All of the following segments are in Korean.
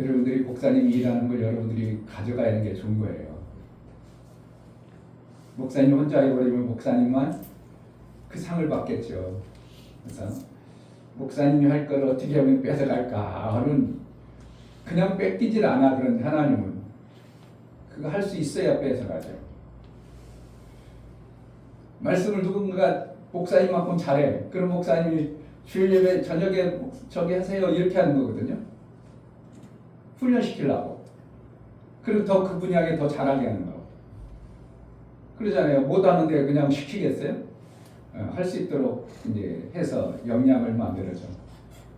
여러분들이 목사님이 일하는 걸 여러분들이 가져가야 하는 게 좋은 거예요. 목사님 혼자 해버리면 목사님만 그 상을 받겠죠. 그래서 목사님이 할 걸 어떻게 하면 뺏어갈까 하는, 그냥 뺏기질 않아. 그런데 하나님은 그거 할 수 있어야 뺏어가죠. 말씀을 누군가 목사님만큼 잘해. 그럼 목사님이 주일 예배 저녁에 저기 하세요 이렇게 하는 거거든요. 훈련시키려고. 그리고 더 그 분야에 더 잘하게 하는 거. 그러잖아요. 못하는데 그냥 시키겠어요? 할 수 있도록 이제 해서 역량을 만들어줘.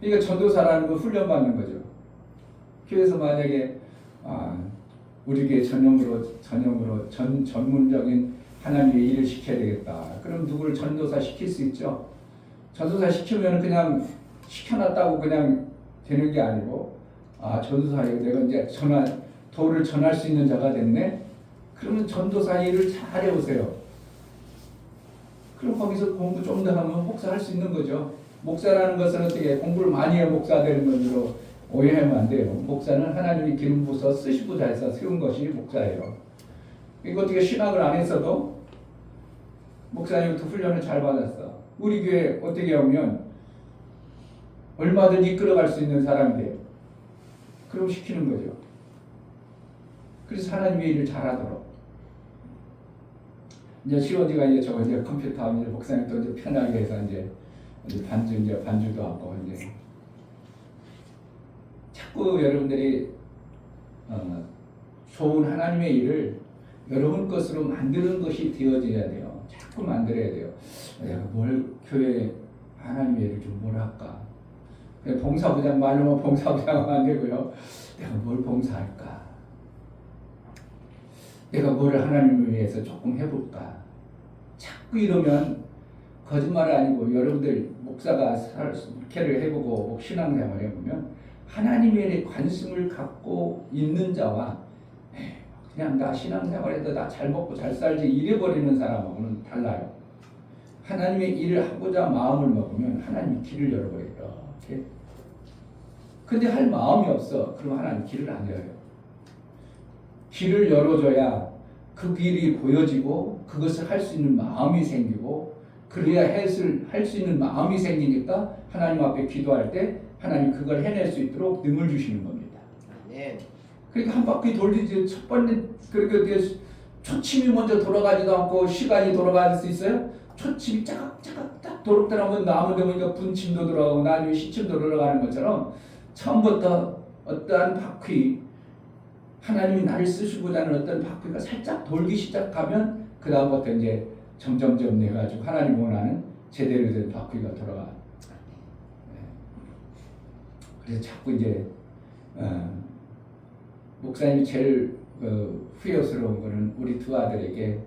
이거 전도사라는 거 훈련받는 거죠. 교회에서 만약에 우리 교회 전문적인 하나님의 일을 시켜야 되겠다. 그럼 누구를 전도사 시킬 수 있죠. 전도사 시키면 그냥 시켜놨다고 그냥 되는 게 아니고, 전도사예요. 내가 이제 도를 전할 수 있는 자가 됐네. 그러면 전도사 일을 잘 해오세요. 그럼 거기서 공부 좀 더 하면 목사할 수 있는 거죠. 목사라는 것은 어떻게 공부를 많이 해야 목사 되는 것으로 오해하면 안 돼요. 목사는 하나님이 기름 부어서 쓰시고자 해서 세운 것이 목사예요. 이거 어떻게 신학을 안 했어도 목사님부터 훈련을 잘 받았어. 우리 교회 어떻게 하면 얼마든지 이끌어갈 수 있는 사람이 돼요. 그럼 시키는 거죠. 그래서 하나님의 일을 잘하도록. 이제 COD가 이제 컴퓨터 하면 이제 목사님 또 이제 편하게 해서 이제 반주도 하고 이제 자꾸 여러분들이 좋은 하나님의 일을 여러분 것으로 만드는 것이 되어져야 돼요. 자꾸 만들어야 돼요. 내가 뭘 교회 하나님의 일을 좀 뭘 할까? 봉사부장 말로만 봉사부장은 안 되고요. 내가 뭘 봉사할까? 내가 뭘 하나님을 위해서 조금 해볼까? 자꾸 이러면 거짓말 아니고 여러분들 목사가 목회를 해보고 신앙생활 해보면 하나님에 대해 관심을 갖고 있는 자와 그냥 나 신앙생활에도 나 잘 먹고 잘 살지 이래버리는 사람하고는 달라요. 하나님의 일을 하고자 마음을 먹으면 하나님이 길을 열어버려요. 이렇게. 근데 할 마음이 없어. 그럼 하나님 길을 안 열어요. 길을 열어줘야 그 길이 보여지고 그것을 할 수 있는 마음이 생기고, 그래야 할 수 있는 마음이 생기니까 하나님 앞에 기도할 때 하나님 그걸 해낼 수 있도록 능을 주시는 겁니다. 네. 그러니까 한 바퀴 돌리지 첫 번째 그렇게 초침이 먼저 돌아가지도 않고 시간이 돌아갈 수 있어요? 초침이 짜각짜각 딱 돌아가면 나무 되면 분침도 돌아가고 나중에 시침도 돌아가는 것처럼 처음부터 어떠한 바퀴, 하나님이 나를 쓰시고자 하는 어떤 바퀴가 살짝 돌기 시작하면 그 다음부터 이제 점점점 내가지고 하나님 원하는 제대로 된 바퀴가 돌아가. 그래서 자꾸 이제 목사님이 제일 후회스러운 거는 우리 두 아들에게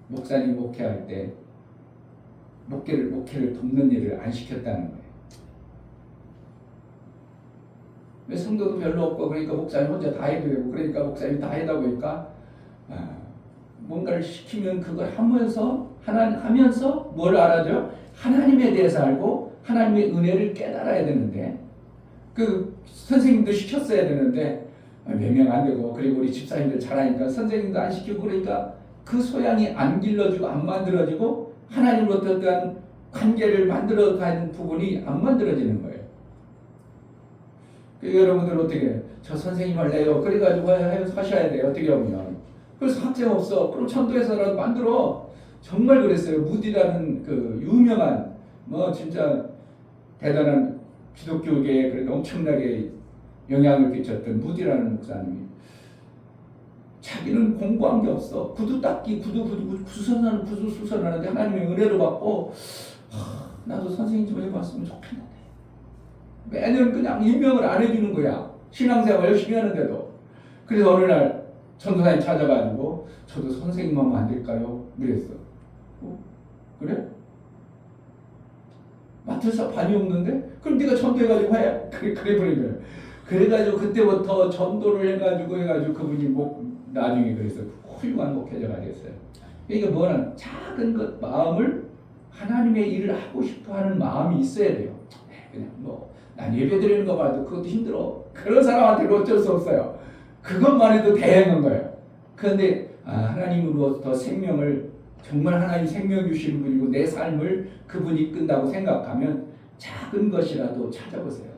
목사님 목회할 때 목회를 돕는 일을 안 시켰다는 거예요. 왜 성도도 별로 없고 그러니까 목사님 혼자 다 해도 되고 그러니까 목사님이 다 하다 보니까 뭔가를 시키면 그걸 하면서 뭘 알아죠? 하나님에 대해서 알고 하나님의 은혜를 깨달아야 되는데, 그 선생님도 시켰어야 되는데 몇 명 안 되고, 그리고 우리 집사님들 잘하니까 선생님도 안 시키고, 그러니까 그 소양이 안 길러지고 안 만들어지고 하나님으로부터 어떠한 관계를 만들어가는 부분이 안 만들어지는 거예요. 여러분들 어떻게 저 선생님 할래요? 그래가지고 하셔야 돼요. 어떻게 하면. 그래서 학생 없어. 그럼 천도에서라도 만들어. 정말 그랬어요. 무디라는 그 유명한 진짜 대단한 기독교계에 그래도 엄청나게 영향을 끼쳤던 무디라는 목사님이 자기는 공부한 게 없어. 구두 닦기, 구두 수선하는데 하나님의 은혜를 받고 나도 선생님 좀 해봤으면 좋겠는데 매년 그냥 임명을 안 해주는 거야. 신앙생활 열심히 하는데도. 그래서 어느 날 전도사님 찾아가지고 저도 선생님 하면 안 될까요? 그랬어. 그래? 맡을 반이 없는데? 그럼 네가 전도해가지고 해. 그래 버린 거예요. 그래가지고 그때부터 전도를 해가지고 그분이 나중에 그래서 훌륭한 목회자가 됐어요. 그러니까 뭐는 작은 것 마음을 하나님의 일을 하고 싶어하는 마음이 있어야 돼요. 그냥 난 예배 드리는 거 봐도 그것도 힘들어. 그런 사람한테는 어쩔 수 없어요. 그것만 해도 대행한 거예요. 그런데 하나님으로부터 생명을 정말 하나님 생명 주신 분이고 내 삶을 그분이 이끈다고 생각하면 작은 것이라도 찾아보세요.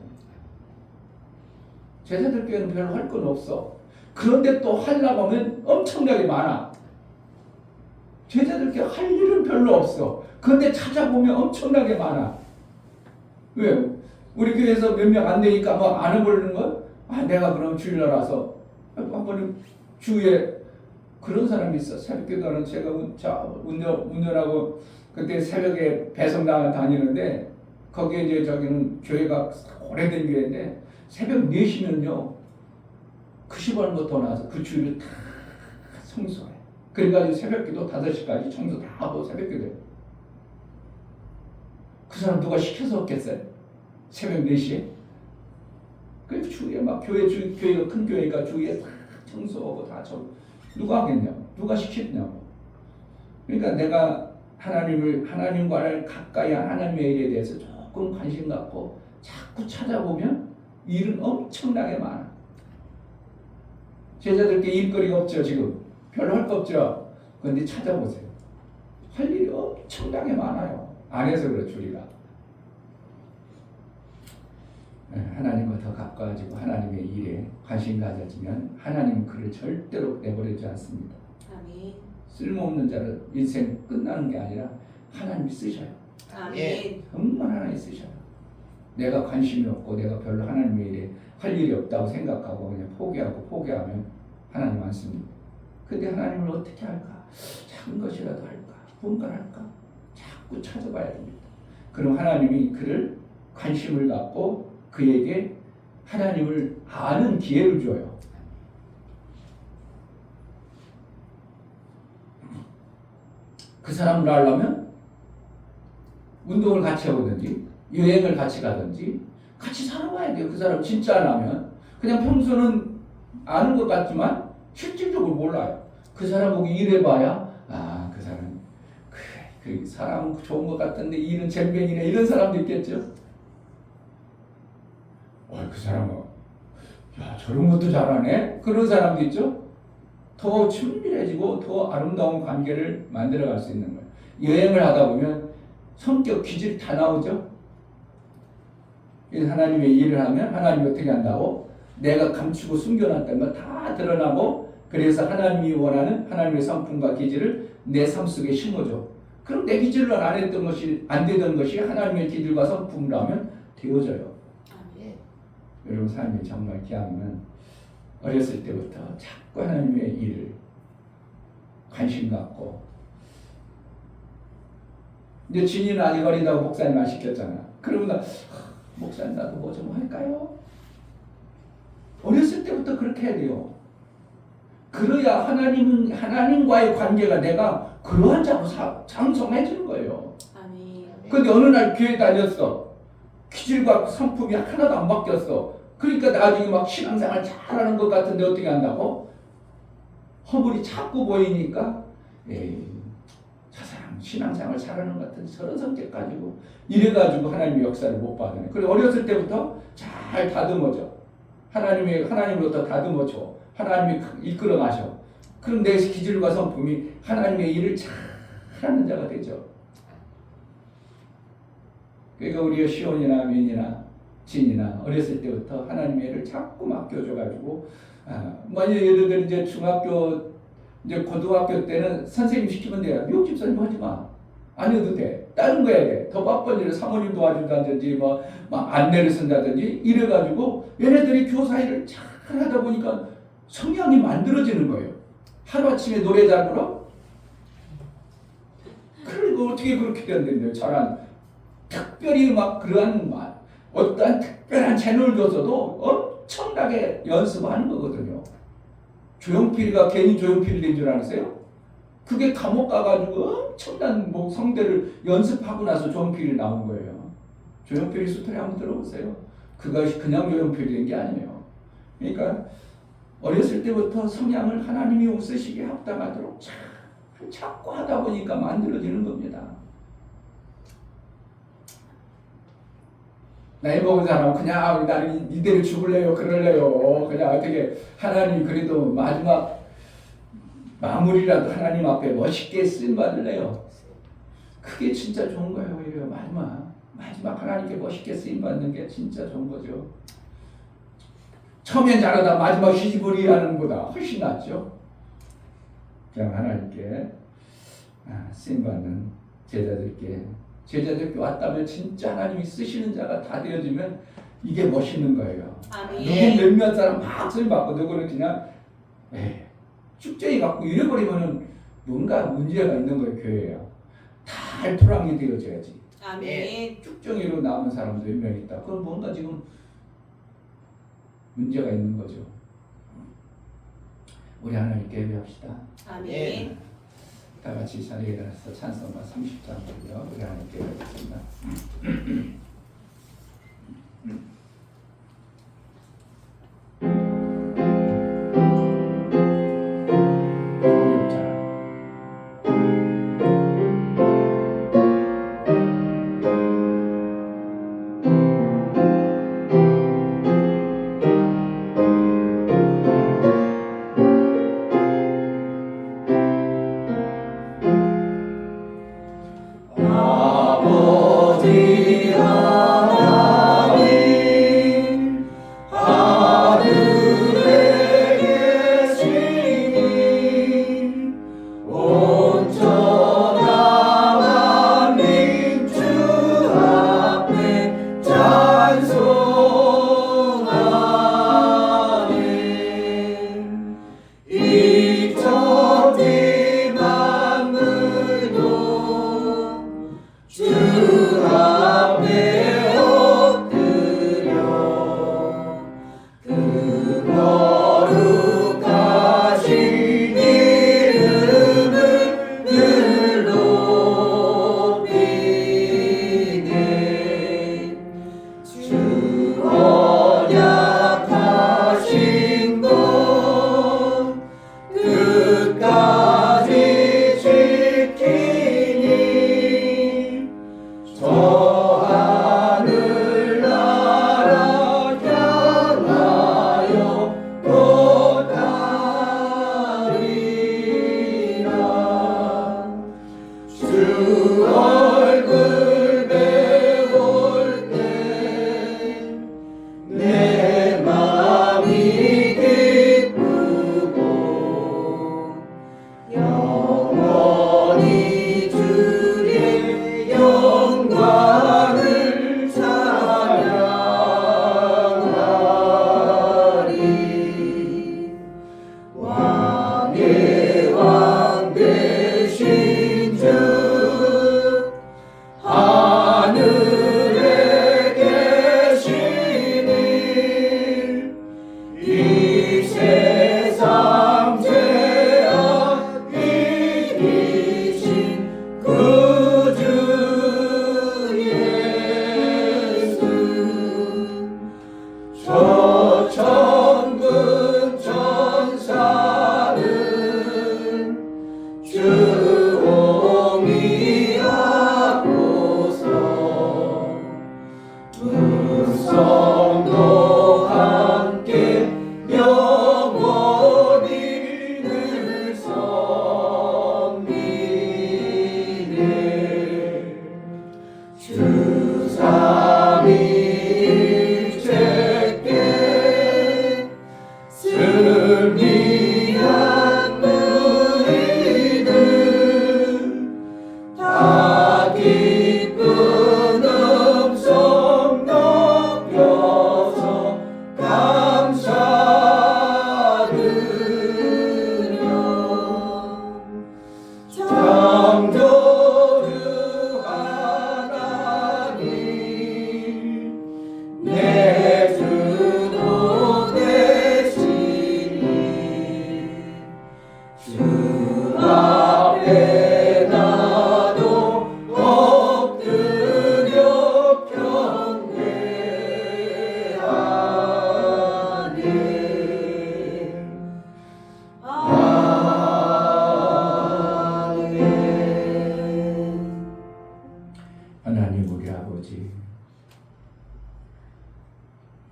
제자들께는 별로 할 건 없어. 그런데 또 하려고 하면 엄청나게 많아. 제자들께 할 일은 별로 없어. 그런데 찾아보면 엄청나게 많아. 왜? 우리 교회에서 몇 명 안 되니까 뭐 안 해보려는 건? 내가 그럼 주일날 와서 한번 주에 그런 사람이 있어. 새벽기도는 제가 운전하고 그때 새벽에 배송당을 다니는데 거기에 이제 저기는 교회가 오래된 교회인데 새벽 4시면요 90원부터 나와서 그 주일을 다 청소해. 그래가지고 새벽기도 5시까지 청소 다 하고 새벽기도해. 그 사람 누가 시켜서 했겠어요? 새벽 4시에? 그 주위에 막 교회가 큰 교회니까 주위에 다 청소하고 다 누가 하겠냐고. 누가 시켰냐고. 그러니까 내가 하나님과를 가까이 하나님의 일에 대해서 조금 관심 갖고 자꾸 찾아보면 일은 엄청나게 많아. 제자들께 일거리가 없죠, 지금. 별로 할 거 없죠. 그런데 찾아보세요. 할 일이 엄청나게 많아요. 안 해서 그렇죠, 우리가. 하나님과 더 가까워지고 하나님의 일에 관심 가져지면 하나님은 그를 절대로 내버리지 않습니다. 아멘. 쓸모없는 자를 인생 끝나는 게 아니라 하나님이 쓰셔요. 아멘. 정말 하나님이 쓰셔요. 내가 관심이 없고 내가 별로 하나님의 일에 할 일이 없다고 생각하고 그냥 포기하면 하나님 안 씁니다. 근데 하나님을 어떻게 할까? 작은 것이라도 할까? 뭔가 할까? 자꾸 찾아봐야 됩니다. 그럼 하나님이 그를 관심을 갖고 그에게 하나님을 아는 기회를 줘요. 그 사람을 알려면 운동을 같이 하든지 여행을 같이 가든지 같이 살아봐야 돼요. 그 사람 진짜 안 하면 그냥 평소는 아는 것 같지만 실질적으로 몰라요. 그 사람 보고 일해봐야 그 사람 그 사람 좋은 것 같은데 일은 잼뱅이네 이런 사람도 있겠죠. 그 사람은 저런 것도 잘하네 그런 사람도 있죠. 더 친밀해지고 더 아름다운 관계를 만들어갈 수 있는 거예요. 여행을 하다 보면 성격 기질이 다 나오죠. 하나님의 일을 하면 하나님이 어떻게 한다고? 내가 감추고 숨겨놨던 거 다 드러나고 그래서 하나님이 원하는 하나님의 성품과 기질을 내 삶 속에 심어줘. 그럼 내 기질로 안 했던 것이 안 되던 것이 하나님의 기질과 성품이라면 되어져요. 여러분 삶이 정말 귀하면 어렸을 때부터 자꾸 하나님의 일을 관심 갖고 이제 진이는 아직 어리다고 목사님 안 시켰잖아. 그러면 목사님 나도 뭐 좀 할까요? 어렸을 때부터 그렇게 해야 돼요. 그래야 하나님과의 관계가 내가 그러한 자로 장성해지는 거예요. 그런데 어느 날 교회 다녔어. 기질과 성품이 하나도 안 바뀌었어. 그러니까 나중에 막 신앙생활 잘하는 것 같은데 어떻게 한다고? 허물이 자꾸 보이니까 저 사람 신앙생활 잘하는 것 같은데 저런 성격 가지고 이래가지고 하나님의 역사를 못 받아요. 그리고 어렸을 때부터 잘 다듬어져. 하나님으로부터 다듬어줘. 하나님이 이끌어 가셔. 그럼 내 기질과 성품이 하나님의 일을 잘하는 자가 되죠. 그러니까 우리가 시온이나 민이나 진이나 어렸을 때부터 하나님의 일을 자꾸 맡겨줘가지고 만약 예를 들어 이제 중학교 이제 고등학교 때는 선생님 시키면 돼요. 미국 집사님 하지 마. 안 해도 돼. 다른 거 해야 돼. 더 바쁜 일을 사모님 도와준다든지 막 안내를 쓴다든지 이래가지고 얘네들이 교사 일을 잘 하다 보니까 성향이 만들어지는 거예요. 하루아침에 노래 잘 불어? 그리고 어떻게 그렇게 된다며 특별히 막 그러한 어떠한 특별한 채널을 줘서도 엄청나게 연습하는 거거든요. 조용필이가 괜히 조용필이 된 줄 아세요? 그게 감옥 가가지고 엄청난 성대를 연습하고 나서 조용필이 나온 거예요. 조용필이 스토리 한번 들어보세요. 그것이 그냥 조용필이 된 게 아니에요. 그러니까 어렸을 때부터 성향을 하나님이 쓰시게 합당하도록 자꾸 하다 보니까 만들어지는 겁니다. 나이 먹은 사람은 그냥 나는 이대로 죽을래요, 그럴래요. 그냥 어떻게 하나님이 그래도 마지막 마무리라도 하나님 앞에 멋있게 쓰임 받을래요. 그게 진짜 좋은 거예요. 오히려 마지막 하나님께 멋있게 쓰임 받는 게 진짜 좋은 거죠. 처음엔 잘하다 마지막 시집을이 하는 것보다 훨씬 낫죠. 그냥 하나님께 쓰임 받는 제자들께 왔다면 진짜 하나님이 쓰시는 자가 다 되어지면 이게 멋있는 거예요. 아멘. 누구 몇몇 사람 막 쓰임 받고 누구는 그냥 쭉쟁이 갖고 이래버리면은 뭔가 문제가 있는 거예요. 교회에요. 다 알토랑이 되어져야지. 아멘. 쭉정이로 남은 사람 몇 명 있다. 그럼 뭔가 지금 문제가 있는 거죠. 우리 하나님께 예배합시다. 아멘. 다 같이 자리에 일어나서 찬송가 30장 부르며 우리 하나님께 예배하겠습니다. 아버지 하나님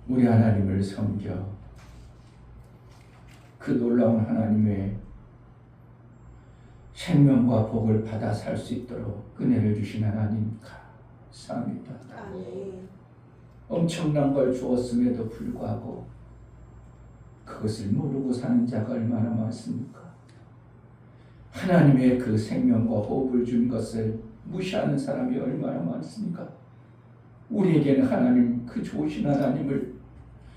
우리 하나님을 섬겨 그 놀라운 하나님의 생명과 복을 받아 살 수 있도록 은혜를 주신 하나님 감사합니다. 아멘. 엄청난 걸 주었음에도 불구하고 그것을 모르고 사는 자가 얼마나 많습니까? 하나님의 그 생명과 호흡을 준 것을 무시하는 사람이 얼마나 많습니까? 우리에게는 하나님, 그 좋으신 하나님을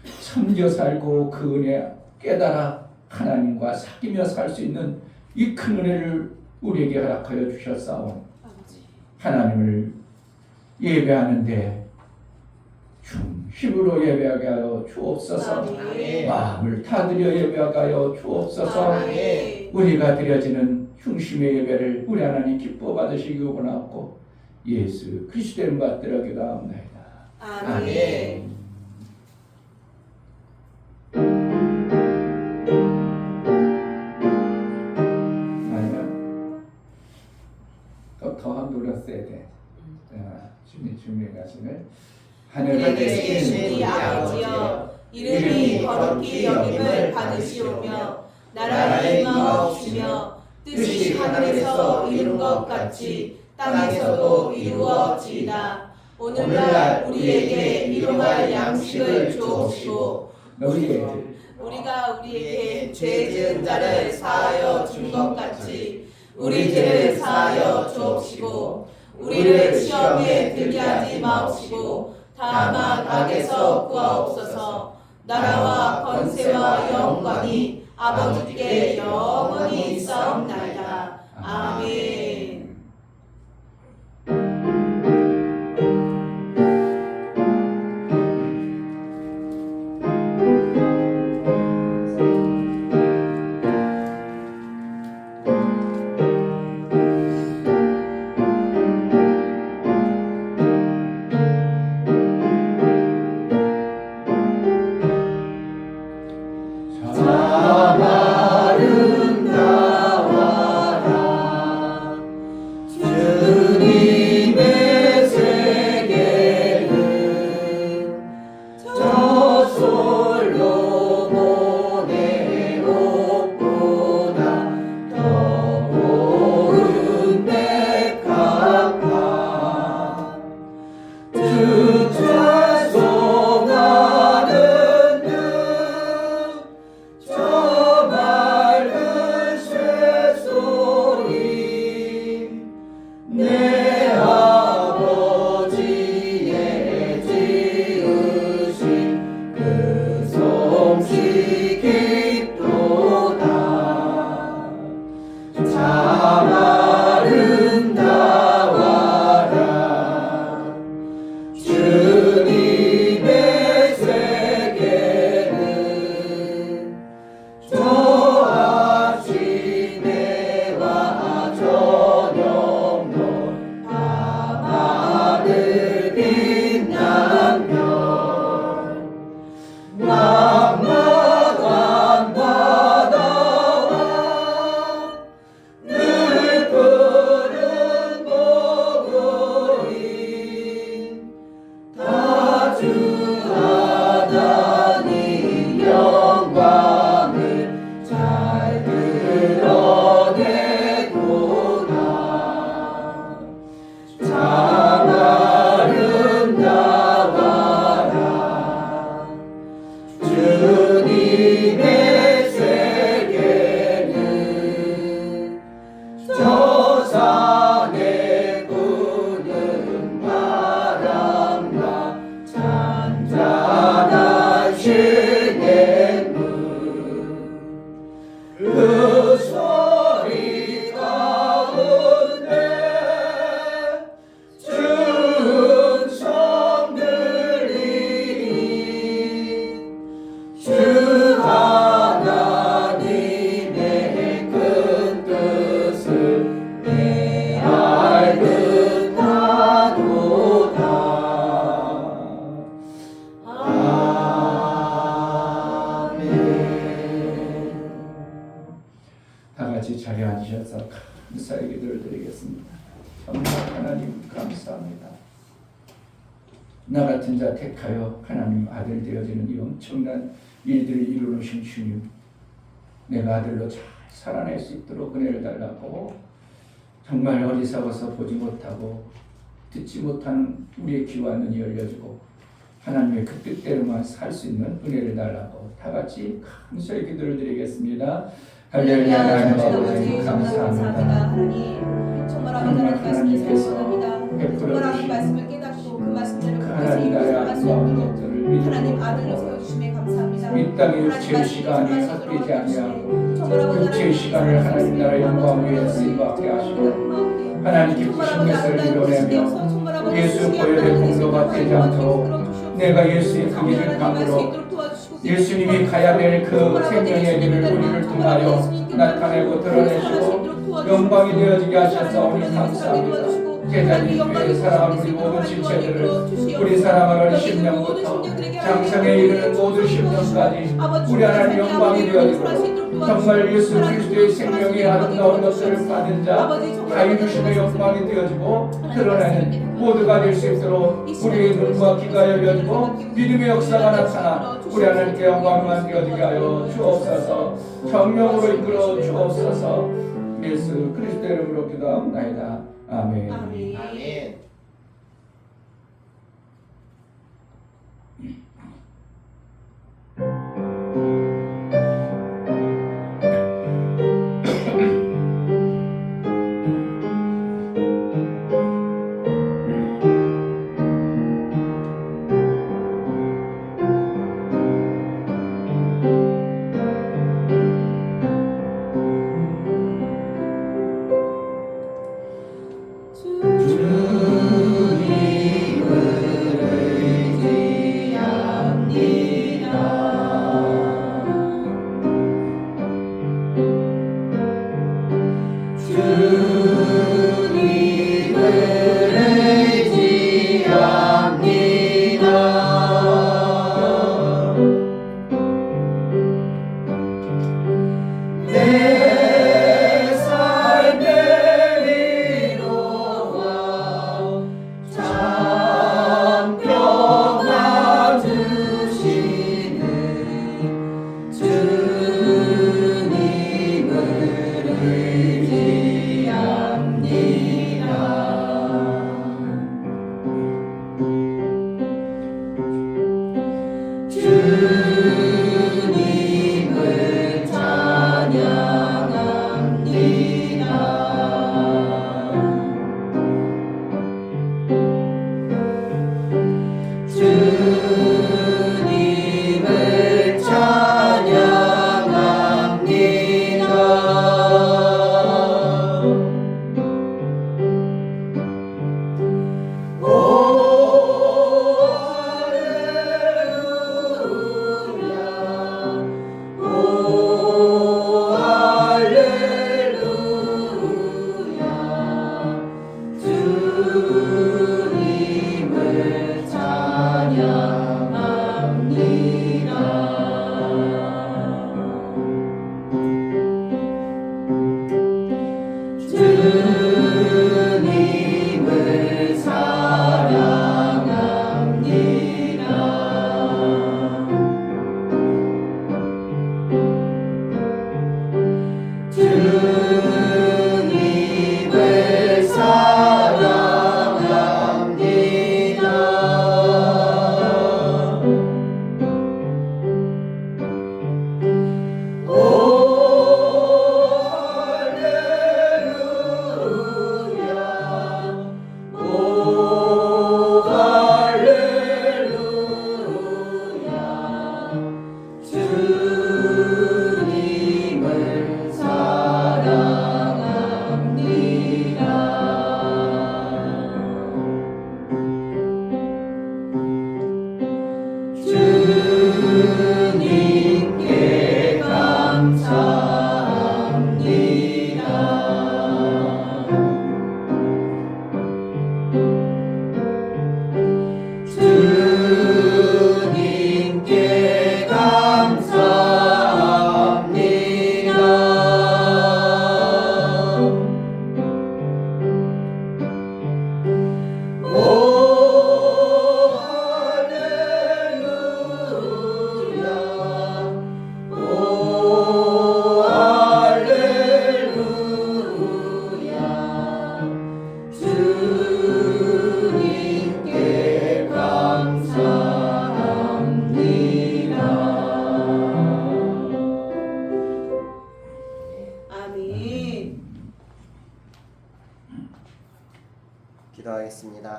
섬겨 살고 그 은혜 깨달아 하나님과 사귀며 살 수 있는 이 큰 은혜를 우리에게 허락하여 주셨사온 하나님을 예배하는데 중심으로 예배하게 하여 주옵소서. 아멘. 마음을 다드려 예배하게 하여 주옵소서. 아멘. 우리가 드려지는 중심의 예배를 우리 하나님 기뻐 받으시기 원하옵고 예수 그리스도의 이름 받들어 기도합니다. 아멘. 아니면 더한 노렸어야 돼. 주님의 가슴을 하늘에 계신 계신 우리 아버지여, 이름이 거룩히 여김을 받으시오며 나라를 임하옵시며 뜻이 하늘에서 이룬 것 같이 땅에서도 이루어지이다. 오늘날 우리에게 일용할 양식을 주옵시고 우리가 우리에게 죄 지은 자를 사하여 준 것 같이 우리 죄를 사하여 주옵시고 우리를 시험에 들게 하지 마옵시고 다만 악에서 구하옵소서. 나라와 권세와 영광이 아버지께 영원히 있사옵나이다. 아멘. 자리에 앉으셔서 감사의 기도를 드리겠습니다. 정말 하나님 감사합니다. 나 같은 자 택하여 하나님 아들 되어지는 이 엄청난 일들을 이루신 주님, 내가 아들로 잘 살아낼 수 있도록 은혜를 달라고, 정말 어리석어서 보지 못하고 듣지 못하는 우리의 귀와 눈이 열려지고 하나님의 그 뜻대로만 살 수 있는 은혜를 달라고 다 같이 감사의 기도를 드리겠습니다. 할렐루야. 하나님 아버지 감사합니다. 하나님 정말 아버지 말씀을 선포합니다. 정말 하나님 말씀을 깨닫고 그 말씀대로 끝까지 이루어갈 수 있도록 하나님 아들로 세워주심에 감사합니다. 이 땅의 육체의 시간이 헛되지 아니하고 육체의 시간을 하나님 나라의 영광 위에 쓰임받게 하시고 하나님 기쁘신 것을 이뤄내며 예수 보혈의 공로가 되지 않도록 내가 예수의 그 길을 감으로 예수님이 가야 될 그 생명의 길을 우리를 통하여 나타내고 드러내시고 영광이 되어지게 하셨사오니 감사합니다. 제자님 교회 사랑하는 우리 모든 지체들을 우리 사랑하는 10년부터 장성에 이르는 모든 10년까지 우리 하나님 영광이 되어지고 정말 예수 그리스도의 생명이 아름다운 것을 받은 자 자유주심의 영광이 되어지고 드러내는 모두가 될 수 있도록 우리의 눈과 귀가 열려지고 믿음의 역사가 나타나 우리 하나님께 영광만 되어지게 하여 주옵소서. 성령으로 이끌어 주옵소서. 예수 그리스도의 이름으로 기도합니다. 아멘. 아멘.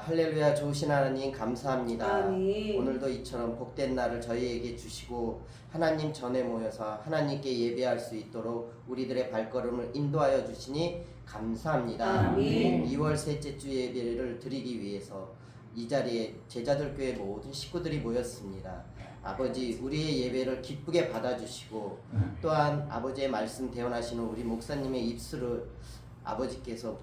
할렐루야. 좋으신 하나님 감사합니다. 아멘. 오늘도 이처럼 복된 날을 저희에게 주시고 하나님 전에 모여서 하나님께 예배할 수 있도록 우리들의 발걸음을 인도하여 주시니 감사합니다. 아멘. 2월 셋째 주 예배를 드리기 위해서 이 자리에 제자들 교회 모든 식구들이 모였습니다. 아버지, 우리의 예배를 기쁘게 받아주시고 또한 아버지의 말씀 대언하시는 우리 목사님의 입술을 아버지께서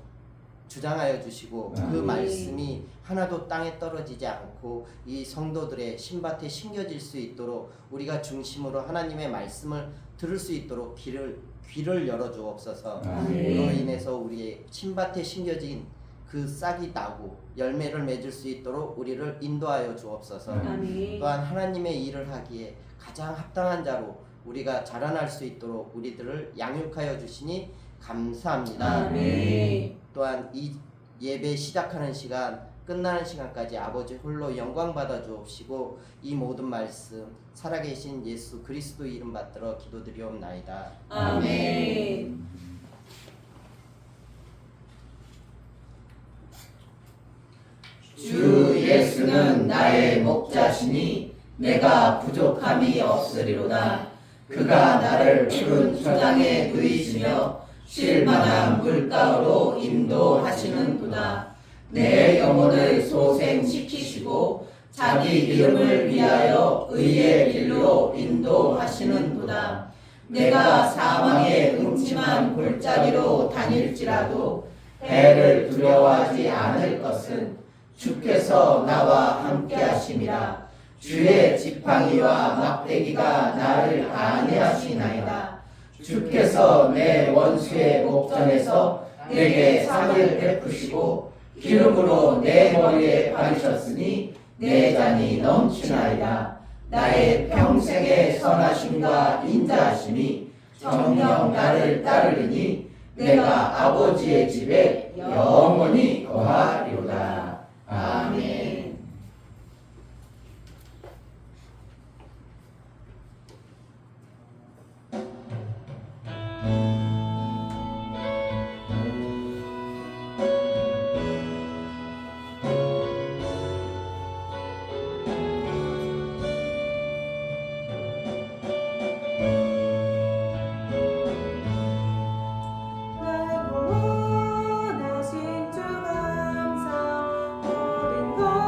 주장하여 주시고 그 말씀이 하나도 땅에 떨어지지 않고 이 성도들의 신밭에 심겨질 수 있도록 우리가 중심으로 하나님의 말씀을 들을 수 있도록 귀를 열어 주옵소서. 그로 인해서 우리의 신밭에 심겨진 그 싹이 나고 열매를 맺을 수 있도록 우리를 인도하여 주옵소서. 아멘. 또한 하나님의 일을 하기에 가장 합당한 자로 우리가 자라날 수 있도록 우리들을 양육하여 주시니 감사합니다. 아멘. 또한 이 예배 시작하는 시간 끝나는 시간까지 아버지 홀로 영광 받아 주옵시고 이 모든 말씀 살아계신 예수 그리스도 이름 받들어 기도드리옵나이다. 아멘. 주 예수는 나의 목자시니 내가 부족함이 없으리로다. 그가 나를 푸른 초장에 누이시며 쉴 만한 물가로 인도하시는도다. 내 영혼을 소생시키시고 자기 이름을 위하여 의의 길로 인도하시는도다. 내가 사망의 음침한 골짜기로 다닐지라도 해를 두려워하지 않을 것은 주께서 나와 함께 하심이라. 주의 지팡이와 막대기가 나를 안위하시나이다. 주께서 내 원수의 목전에서 내게 상을 베푸시고 기름으로 내 머리에 바르셨으니 내 잔이 넘치나이다. 나의 평생의 선하심과 인자하심이 정녕 나를 따르리니 내가 아버지의 집에 영원히 거하리로다. 아멘. 나를 원하신 주 감사 모든 것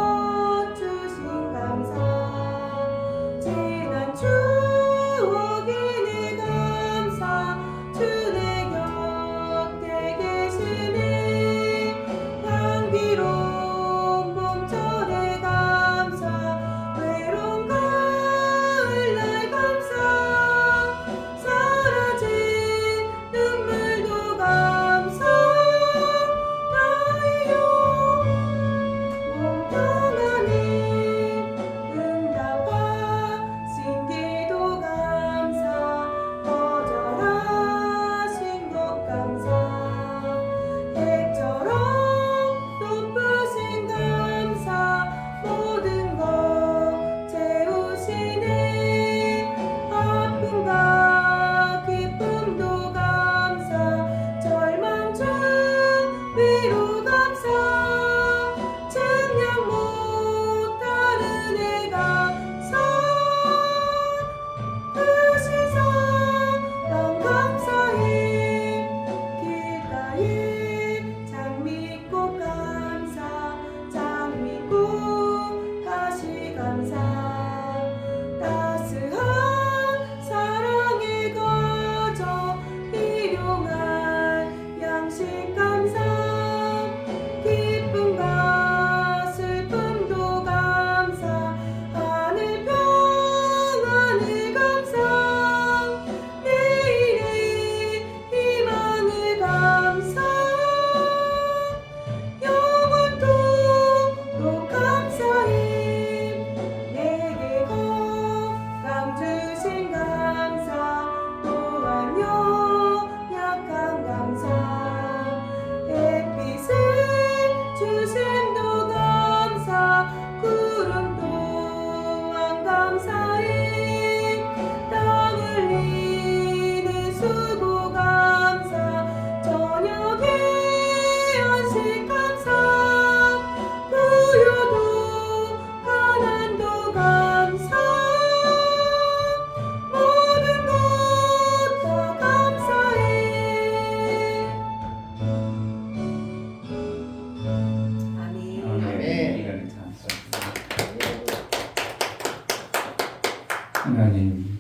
하나님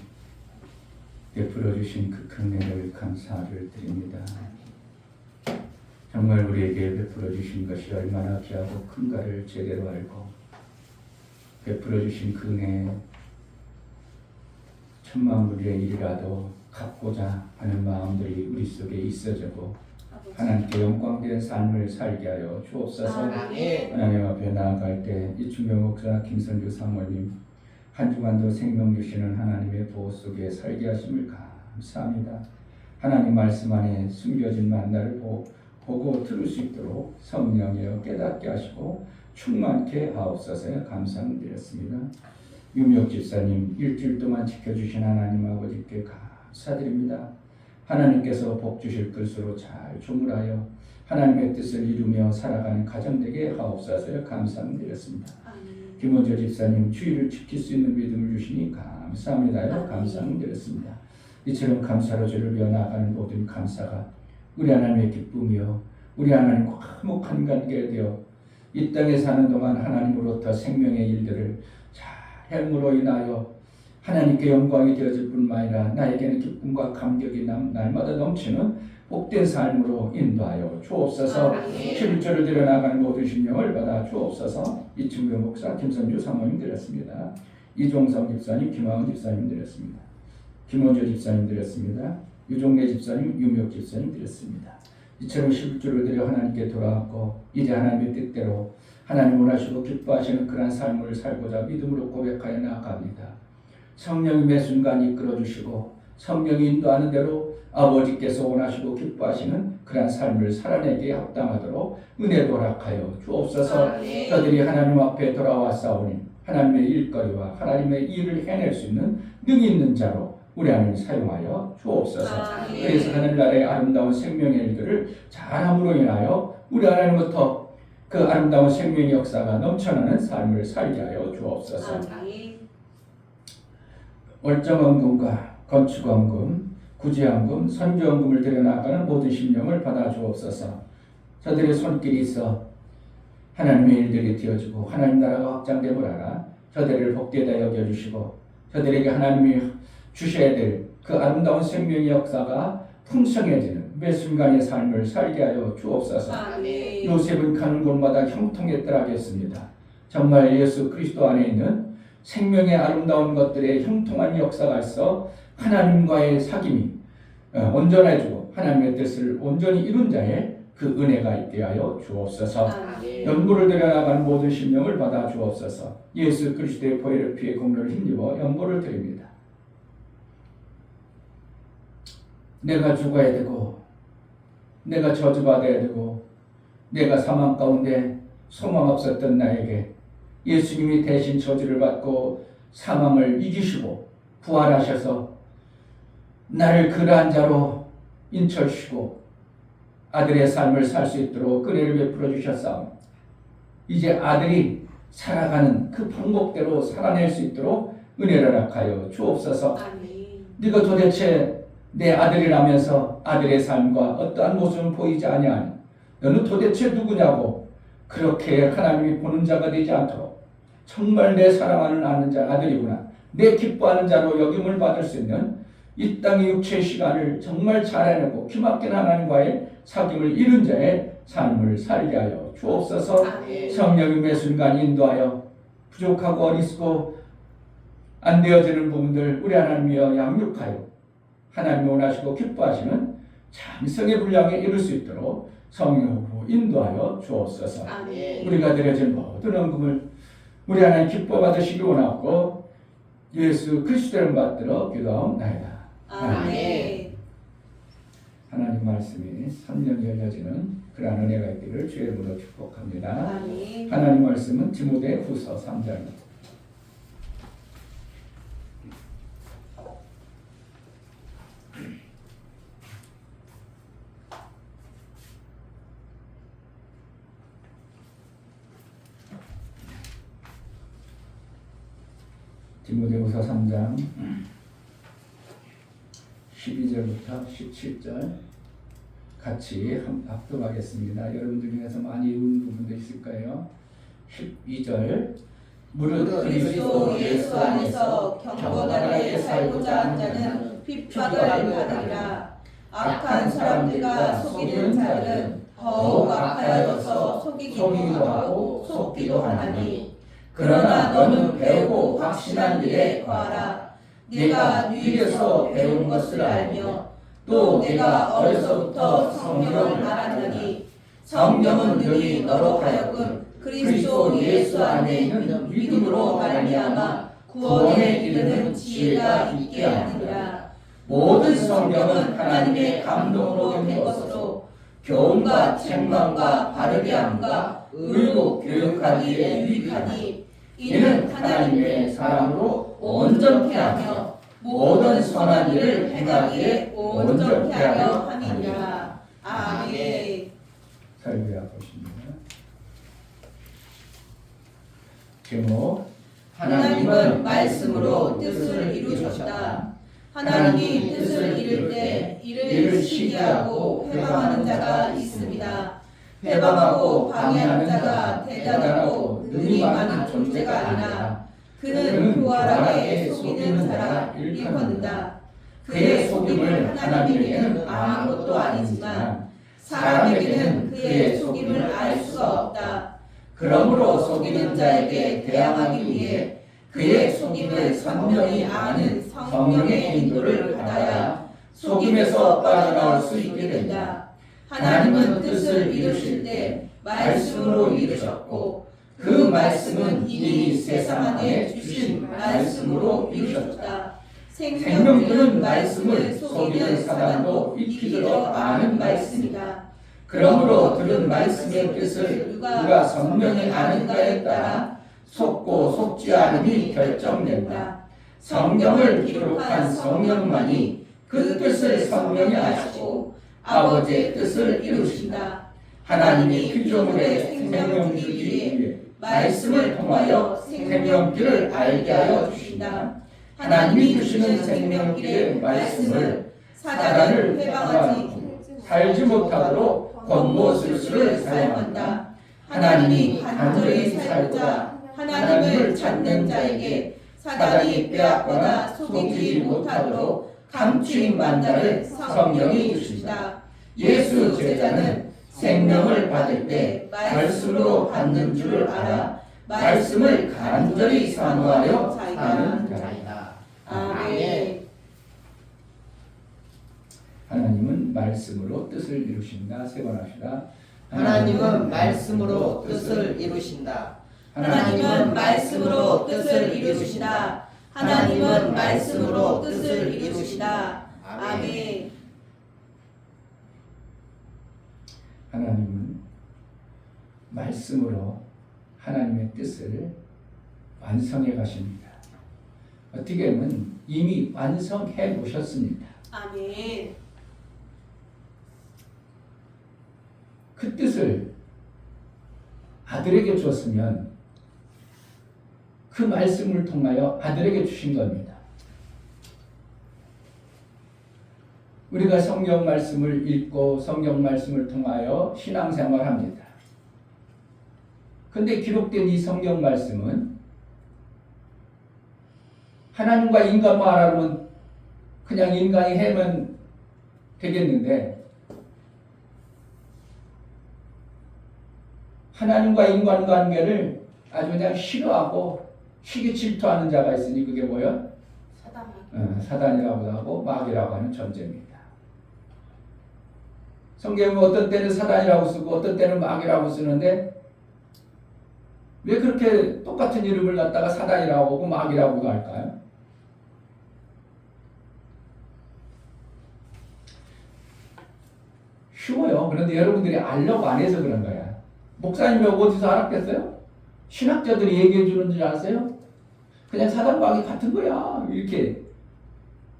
베풀어 주신 그 은혜를 감사를 드립니다. 정말 우리에게 베풀어 주신 것이 얼마나 귀하고 큰가를 제대로 알고 베풀어 주신 그 은혜 천만불의 일이라도 갚고자 하는 마음들이 우리 속에 있어지고 하나님께 영광된 삶을 살게 하여 주옵소서. 하나님 앞에 나아갈 때 이충교 목사 김선주 사모님 한 주간도 생명 주시는 하나님의 보호 속에 살게 하심을 감사합니다. 하나님 말씀 안에 숨겨진 만나를 보고 들을 수 있도록 성령이여 깨닫게 하시고 충만케 하옵소서. 감사드렸습니다. 유명 집사님 일주일 동안 지켜주신 하나님 아버지께 감사드립니다. 하나님께서 복 주실 것으로 잘 조물하여 하나님의 뜻을 이루며 살아가는 가정 되게 하옵소서. 감사드렸습니다. 김원조 집사님 주의를 지킬 수 있는 믿음을 주시니 감사합니다. 감사드렸습니다. 이처럼 감사로 주를 이어나가는 모든 감사가 우리 하나님의 기쁨이요 우리 하나님과 화목한 관계가 되어 이 땅에 사는 동안 하나님으로부터 생명의 일들을 잘 행으로 인하여 하나님께 영광이 되어질 뿐만 아니라 나에게는 기쁨과 감격이 날마다 넘치는 복된 삶으로 인도하여 주옵소서. 11조를 드려나가는 모든 심령을 받아 주옵소서. 이충교 목사 김선주 사모님 드렸습니다. 이종성 집사님 김하은 집사님 드렸습니다. 김원조 집사님 드렸습니다. 유종래 집사님 유명 집사님 드렸습니다. 이처럼 11조를 드려 하나님께 돌아왔고 이제 하나님의 뜻대로 하나님 원하시고 기뻐하시는 그런 삶을 살고자 믿음으로 고백하여 나아갑니다. 성령이 매 순간 이끌어주시고 성령이 인도하는 대로 아버지께서 원하시고 기뻐하시는 그런 삶을 살아내기에 합당하도록 은혜 도락하여 주옵소서. 저들이 하나님 앞에 돌아왔사오니 하나님의 일거리와 하나님의 일을 해낼 수 있는 능히 있는 자로 우리 하나님 사용하여 주옵소서. 그래서 하늘나라의 아름다운 생명의 일들을 잘함으로 인하여 우리 하나님부터 그 아름다운 생명의 역사가 넘쳐나는 삶을 살게 하여 주옵소서. 월정헌금과 건축헌금, 구제헌금, 선교헌금을 드려나가는 모든 심령을 받아 주옵소서. 저들의 손길이 있어 하나님의 일들이 되어지고 하나님 나라가 확장됨을 알아 저들을 복되다 여겨주시고 저들에게 하나님이 주셔야 될 그 아름다운 생명의 역사가 풍성해지는 매 순간의 삶을 살게 하여 주옵소서. 요셉은 가는 곳마다 형통했더라 하겠습니다. 정말 예수 그리스도 안에 있는 생명의 아름다운 것들의 형통한 역사가 있어 하나님과의 사귐이 온전해지고 하나님의 뜻을 온전히 이룬 자의 그 은혜가 있게 하여 주옵소서. 연고를 드려나가는 모든 심령을 받아 주옵소서. 예수 그리스도의 보혈의 피의 공로를 힘입어 연고를 드립니다. 내가 죽어야 되고 내가 저주받아야 되고 내가 사망 가운데 소망 없었던 나에게 예수님이 대신 저주를 받고 사망을 이기시고 부활하셔서 나를 그러한 자로 인쳐주시고 아들의 삶을 살 수 있도록 은혜를 베풀어 주셨사오니 이제 아들이 살아가는 그 방법대로 살아낼 수 있도록 은혜를 허락하여 주옵소서. 네가 도대체 내 아들이라면서 아들의 삶과 어떠한 모습은 보이지 아니하니 너는 도대체 누구냐고 그렇게 하나님이 보는 자가 되지 않도록 정말 내 사랑하는 아들이구나 내 기뻐하는 자로 여김을 받을 수 있는 이 땅의 육체의 시간을 정말 잘 해내고 기막힌 하나님과의 사귐을 이룬 자의 삶을 살게 하여 주옵소서. 성령이 매 순간 인도하여 부족하고 어리석고 안 되어지는 부분들 우리 하나님이여 양육하여 하나님이 원하시고 기뻐하시는 장성의 분량에 이룰 수 있도록 성령으로 인도하여 주옵소서. 우리가 드려진 모든 헌금을 우리 하나님 기뻐 받으시기 원하고 예수 그리스도를 받들어 기도하옵나이다. 아멘. 하나님 말씀이 선명히 열려지는 그러한 은혜가 있기를 주의 이름으로 축복합니다. 아멘. 하나님 말씀은 디모데후서 3장입니다. 디모데후서 3장 12절부터 17절 같이 합독하겠습니다. 여러분들 중에서 많이 외운 부분도 있을 거예요. 12절 무릇 그리스도 예수 안에서 경건하게 살고자 하는 자는 핍박을 받으리라. 악한 사람들과 속이는 자들은 더욱 악하여져서 속이기도 하고 속기도 하나니 그러나 너는 배우고 확신한 일에 거하라. 내가 네게서 배운 것을 알며 또 내가 어려서부터 성경을 알았느니 성경은 능히 너로 하여금 그리스도 예수 안에 있는 믿음으로 말미암아 구원에 이르는 지혜가 있게 하느니라. 모든 성경은 하나님의 감동으로 된 것으로 교훈과 책망과 바르게 함과 의로 교육하기에 유익하니 이는 하나님의 사랑으로 온전케 하며 모든 선한 일을 행하기에 온전케 하려 함이니라. 아멘. 살려야 보십니다. 제목 하나님은 말씀으로 뜻을 이루셨다. 하나님이 뜻을 이룰 때 이를 시기하고 회방하는 자가 있습니다. 회방하고 방해하는 자가 대단하고 능히 많은 존재가 아니라 그는 교활하게 속이는 자라 일컫는다. 그의 속임을 하나님에게는 아무것도 아니지만 사람에게는 그의 속임을 알 수가 없다. 그러므로 속이는 자에게 대항하기 위해 그의 속임을 선명히 아는 성령의 인도를 받아야 속임에서 빠져나올 수 있게 된다. 하나님은 뜻을 이루실 때 말씀으로 이루셨고 그 말씀은 이미 세상 안에 주신 말씀으로 이루셨다. 생명주는 말씀을 속이는 사단도 익히도록 아는 말씀이다. 그러므로 들은 말씀의 뜻을 누가 선명히 아는가에 따라 속고 속지 않음이 결정된다. 성경을 기록한 성령만이 그 뜻을 선명히 아시고 아버지의 뜻을 이루신다. 하나님이 피조물에 생명 주기 위해 말씀을 통하여 생명길을 알게 하여 주신다. 하나님이 주시는 생명길의 말씀을 사단을 회방하지 살지 못하도록 권고술수를 사용한다. 하나님이 간절히 살고자 하나님을 찾는 자에게 사단이 빼앗거나 속이지 못하도록 감추인 만다를 성령이 주신다. 예수 제자는 생명을 받을 때 말씀으로 받는 줄을 알아 말씀을 간절히 사모하려 하는 자이다. 아멘. 하나님은 말씀으로 뜻을 이루신다. 세 번 합시다. 하나님은 말씀으로 뜻을 이루신다. 하나님은 말씀으로 뜻을 이루시다. 하나님은 말씀으로 뜻을 이루시다. 아멘. 하나님은 말씀으로 하나님의 뜻을 완성해 가십니다. 어떻게 보면 이미 완성해 놓으셨습니다. 아멘. 그 뜻을 아들에게 주었으면 그 말씀을 통하여 아들에게 주신 겁니다. 우리가 성경 말씀을 읽고 성경 말씀을 통하여 신앙생활합니다. 그런데 기록된 이 성경 말씀은 하나님과 인간만 알아보면 그냥 인간이 해면 되겠는데 하나님과 인간 관계를 아주 그냥 싫어하고 시기 질투하는 자가 있으니 그게 뭐예요? 사단이라고 하고 마귀라고 하는 존재입니다. 성경은 어떤 때는 사단이라고 쓰고 어떤 때는 마귀라고 쓰는데 왜 그렇게 똑같은 이름을 갖다가 사단이라고 하고 마귀라고도 할까요? 쉬워요. 그런데 여러분들이 알려고 안 해서 그런 거야. 목사님이 어디서 알았겠어요? 신학자들이 얘기해 주는 줄 아세요? 그냥 사단 마귀 같은 거야. 이렇게.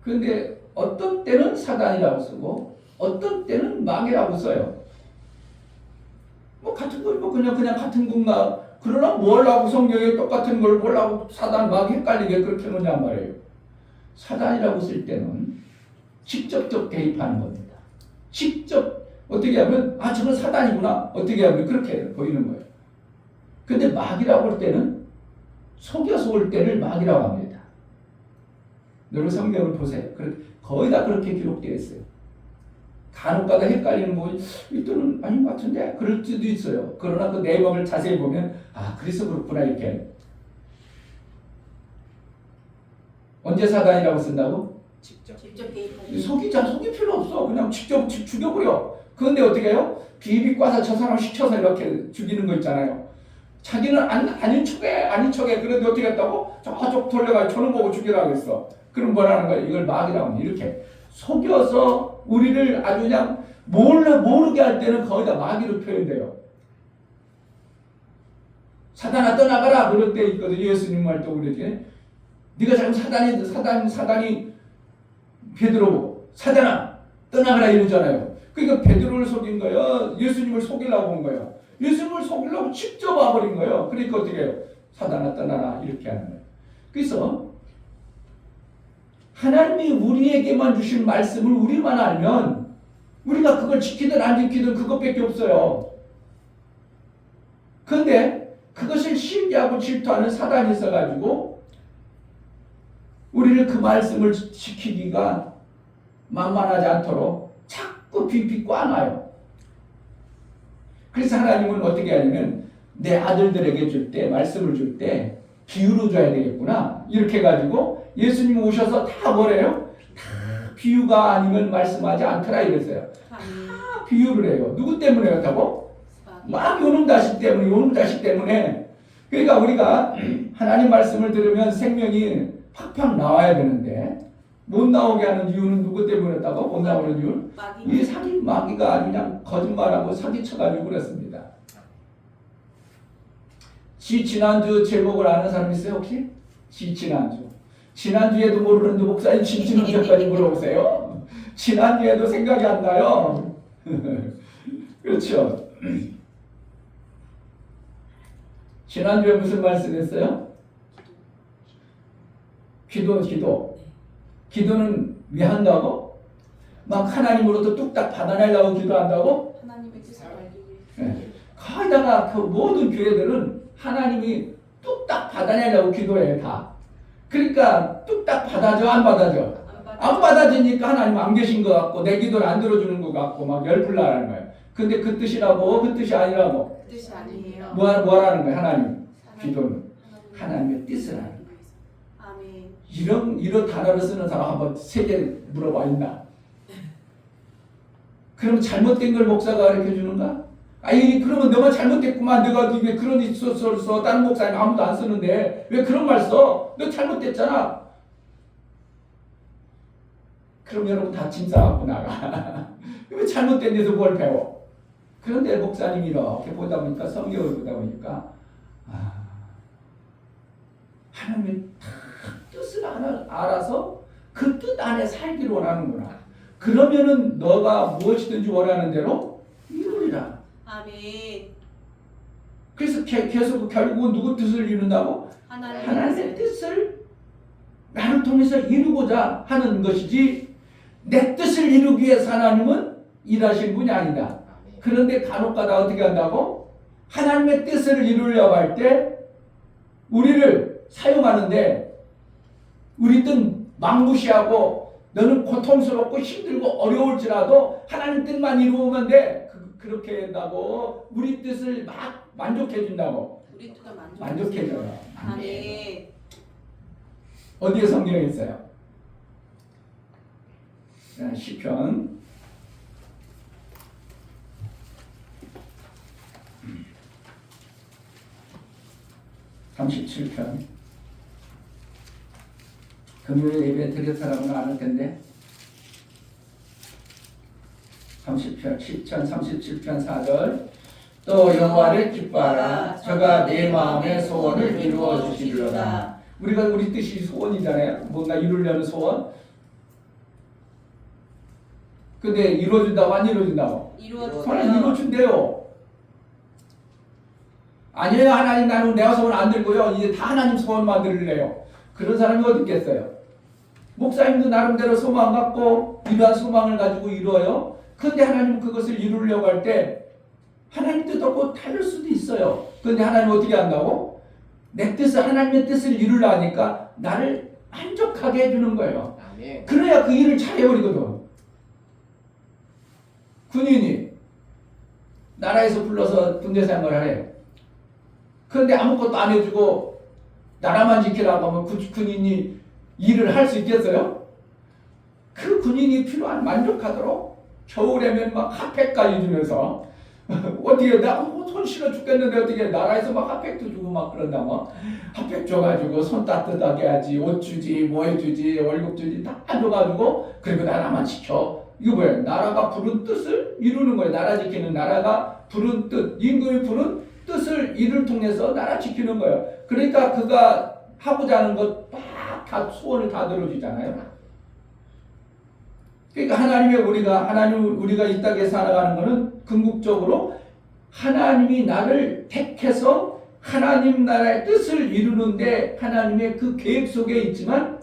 그런데 어떤 때는 사단이라고 쓰고 어떤 때는 마귀라고 써요. 뭐 같은 걸 뭐 그냥 같은 건가? 그러나 뭘 하고 성경에 똑같은 걸 보려고 사단 마귀 헷갈리게 그렇게 놓냔 말이에요. 사단이라고 쓸 때는 직접적 개입하는 겁니다. 직접 어떻게 하면 저건 사단이구나. 어떻게 하면 그렇게 보이는 거예요. 근데 마귀라고 할 때는 속여서 올 때를 마귀라고 합니다. 여러분 성경을 보세요. 거의 다 그렇게 기록되어 있어요. 간혹가다 헷갈리는 뭐 이때는 아닌 것 같은데 그럴 수도 있어요. 그러나 그 내용을 자세히 보면 그래서 그렇구나 이렇게. 언제 사단이라고 쓴다고? 직접 개입하는 속일 필요 없어. 그냥 직접 죽여버려. 그런데 어떻게 해요? 비비 꽈서 저 사람 시켜서 이렇게 죽이는 거 있잖아요. 자기는 아닌 척에 그런데 어떻게 했다고? 저쪽 돌려가지고 저는 보고 죽이라고 했어. 그럼 뭐라는 거예요? 이걸 마귀라고 합니다. 이렇게 속여서 우리를 아주 그냥 모르게 할 때는 거의 다 마귀로 표현돼요. 사단아 떠나가라 그럴 때 있거든요. 예수님 말도 그러지. 네가 자꾸 사단이 베드로 보고 사단아 떠나가라 이러잖아요. 그러니까 베드로를 속인 거예요. 예수님을 속이려고 온 거예요. 예수님을 속이려고 직접 와버린 거예요. 그러니까 어떻게 해요? 사단아 떠나라 이렇게 하는 거예요. 그래서 하나님이 우리에게만 주신 말씀을 우리만 알면 우리가 그걸 지키든 안 지키든 그것밖에 없어요. 그런데 그것을 시기하고 질투하는 사단이 있어가지고 우리를 그 말씀을 지키기가 만만하지 않도록 자꾸 비비고 안와요. 그래서 하나님은 어떻게 하냐면 내 아들들에게 줄 때 말씀을 줄 때 비유로 줘야 되겠구나 이렇게 해가지고 예수님 오셔서 다 뭐래요? 다 비유가 아니면 말씀하지 않더라 이랬어요. 다 비유를 해요. 누구 때문에 그렇다고? 막 요놈 자식 때문에. 그러니까 우리가 하나님 말씀을 들으면 생명이 팍팍 나와야 되는데 못 나오게 하는 이유는 누구 때문이었다고? 못 나오는 이유는 이 사기 마귀가 그냥 거짓말하고 사기쳐가지고 그랬습니다. 지난주 제목을 아는 사람 있어요 혹시? 지난주에도 모르는데 목사님 지난주까지 물어보세요. 지난주에도 생각이 안 나요. 그렇죠. 지난주에 무슨 말씀했어요? 기도는 왜 한다고? 막 하나님으로부터 뚝딱 받아내려고 기도한다고? 하나님의 뜻을 알기 위해. 네. 거기다가 그 모든 교회들은 하나님이 뚝딱 받아내려고 기도해요 다. 그러니까 뚝딱 받아줘 안 받아줘? 안 받아주니까 하나님 안 계신 것 같고 내 기도를 안 들어주는 것 같고 막 열불나는 거예요. 근데 그 뜻이라고 그 뜻이 아니라고 그 뜻이 아니에요. 뭐라는 거예요? 하나님 기도는 하나님의 뜻을 하는 거예요. 아멘. 이런 단어를 쓰는 사람 한번 세계 물어봐 있나? 그럼 잘못된 걸 목사가 가르쳐 주는가? 아니 그러면 너가 잘못됐구만. 내가 이게 그런 있었어. 다른 목사님 아무도 안 쓰는데 왜 그런 말 써? 너 잘못됐잖아. 그럼 여러분 다 짐 싸갖고 나가. 왜 잘못된 데서 뭘 배워? 그런데 목사님이 이렇게 보다 보니까 성경을 보다 보니까 하나님의 뜻을 알아서 그 뜻 안에 살기를 원하는구나. 그러면은 너가 무엇이든지 원하는 대로 이루리라. 아멘. 그래서 계속 결국은 누구 뜻을 이룬다고? 하나님의 뜻을 나를 통해서 이루고자 하는 것이지 내 뜻을 이루기 위해서 하나님은 일하신 분이 아니다. 그런데 간혹가다 어떻게 한다고? 하나님의 뜻을 이루려고 할 때 우리를 사용하는데 우리 뜻 막무시하고 너는 고통스럽고 힘들고 어려울지라도 하나님 뜻만 이루면 돼. 그렇게 한다고 우리 뜻을 막 만족해 준다고. 우리 뜻을 만족해 줘요. 아멘. 어디에 성경에 있어요? 시편 37편. 금요일 예배 드릴 사람은 아는 텐데 시편 37편 4절 또 여호와를 기뻐하라 저가 내 마음의 소원을 이루어 주시리로다. 우리 뜻이 소원이잖아요. 뭔가 이루려는 소원. 근데 이루어준다고 안 이루어준다고? 하나님 이루어준대요. 아니에요 하나님 나는 내 소원 안 들고요 이제 다 하나님 소원만 들으래요. 그런 사람이 어디 있겠어요? 목사님도 나름대로 소망 갖고 이러한 소망을 가지고 이루어요. 그런데 하나님 그것을 이루려고 할 때 하나님 뜻 없고 다를 수도 있어요. 그런데 하나님 어떻게 한다고? 내 뜻을 하나님의 뜻을 이루려니까 나를 만족하게 해주는 거예요. 아멘. 그래야 그 일을 잘해버리거든. 군인이 나라에서 불러서 군대 생활을 해. 그런데 아무것도 안 해주고 나라만 지키라고 하면 군인이 일을 할 수 있겠어요? 그 군인이 필요한 만족하도록 겨울에면 막 핫팩까지 주면서 어떻게 나손 시려 죽겠는데 어떻게 나라에서 막 핫팩도 주고 막 그런다 뭐 핫팩 줘가지고 손 따뜻하게 하지, 옷 주지, 뭐 해주지, 월급 주지 다 줘가지고 그리고 나라만 지켜. 이거 뭐야? 나라가 부른 뜻을 이루는 거예요. 나라 지키는, 나라가 부른 뜻, 임금이 부른 뜻을 이를 통해서 나라 지키는 거예요. 그러니까 그가 하고자 하는 것 다 소원을 다 들어주잖아요. 그러니까 하나님 우리가 이 땅에 살아가는 것은 궁극적으로 하나님이 나를 택해서 하나님 나라의 뜻을 이루는데 하나님의 그 계획 속에 있지만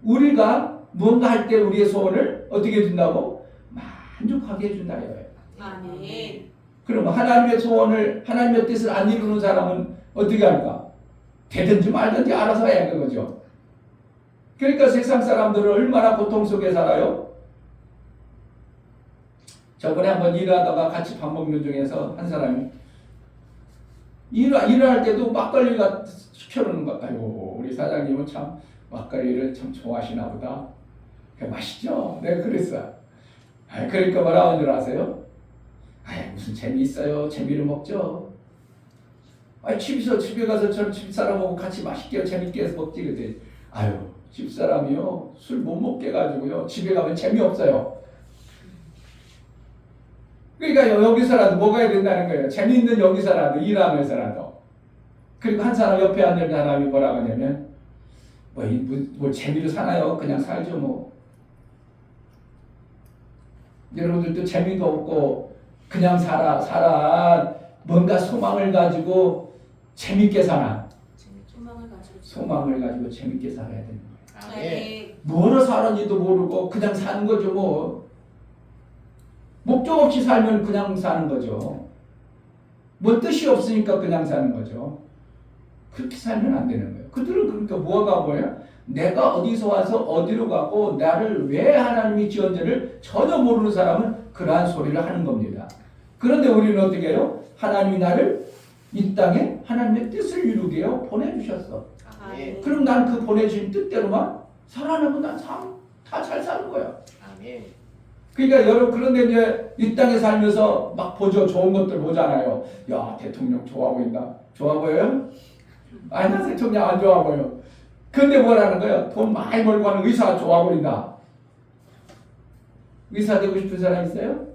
우리가 무언가 할 때 우리의 소원을 어떻게 해준다고? 만족하게 해준다 이거예요. 아멘. 그러면 하나님의 소원을 하나님의 뜻을 안 이루는 사람은 어떻게 할까? 되든지 말든지 알아서 해야 하는 거죠. 그러니까 세상 사람들은 얼마나 고통 속에 살아요? 저번에 한번 일하다가 같이 밥 먹는 중에서 한 사람이 일할 때도 막걸리가 시켜놓는 거. 아이고 우리 사장님은 참 막걸리를 참 좋아하시나 보다. 맛있죠? 내가 그랬어요. 그러니까 뭐라고 줄 아세요? 무슨 재미있어요. 재미를 먹죠. 집에 가서 저는 집사람하고 같이 맛있게 재밌게 해서 먹지. 그랬더니 집사람이요 술 못 먹게 해가지고요 집에 가면 재미없어요. 그러니까 여기서라도 먹어야 된다는 거예요. 재미있는 여기서라도 일하면서라도. 그리고 한 사람 옆에 앉은 사람이 뭐라고 하냐면 뭘 재미로 사나요? 그냥 살죠 뭐. 여러분들도 재미도 없고 그냥 살아 뭔가 소망을 가지고 재밌게 사나? 소망을 가지고 재밌게 살아야 되는 거예요. 네. 뭐로 사는지도 모르고 그냥 사는 거죠 뭐. 목적 없이 살면 그냥 사는 거죠. 뭐 뜻이 없으니까 그냥 사는 거죠. 그렇게 살면 안 되는 거예요. 그들은 그러니까 뭐야? 내가 어디서 와서 어디로 가고 나를 왜 하나님이 지었는지를 전혀 모르는 사람은 그러한 소리를 하는 겁니다. 그런데 우리는 어떻게 해요? 하나님이 나를 이 땅에 하나님의 뜻을 이루게요 보내주셨어. 아멘. 그럼 난 그 보내주신 뜻대로만 살아나면 난 다 잘 사는 거야. 아멘. 그러니까 여러분 그런데 이제 이 땅에 살면서 막 보죠. 좋은 것들 보잖아요. 야 대통령 좋아 보인다. 좋아 보여요? 나 대통령 안 좋아 보여. 근데 뭐라는 거예요? 돈 많이 벌고 하는 의사가 좋아 보인다. 의사 되고 싶은 사람 있어요?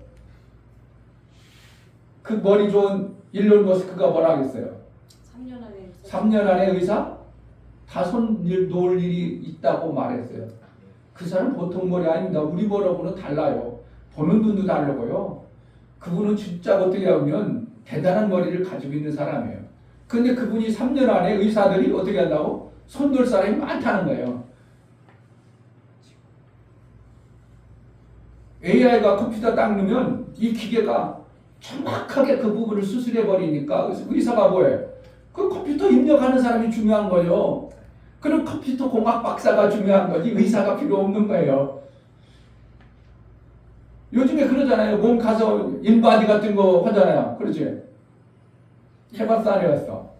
그 머리 좋은 일론 머스크가 뭐라 그랬어요? 3년 안에 의사? 다 손 놓을 일이 있다고 말했어요. 그 사람 보통 머리 아닙니다. 우리 머리하고는 달라요. 보는 눈도 다르고요. 그분은 진짜 어떻게 하면 대단한 머리를 가지고 있는 사람이에요. 근데 그분이 3년 안에 의사들이 어떻게 한다고? 손들 사람이 많다는 거예요. AI가 컴퓨터 딱 넣으면 이 기계가 정확하게 그 부분을 수술해 버리니까 의사가 뭐예요? 그 컴퓨터 입력하는 사람이 중요한 거예요. 그럼 컴퓨터 공학 박사가 중요한 거지 의사가 필요 없는 거예요. 요즘에 그러잖아요. 몸 가서 인바디 같은 거 하잖아요. 그렇지? 해봤어 안 해봤어?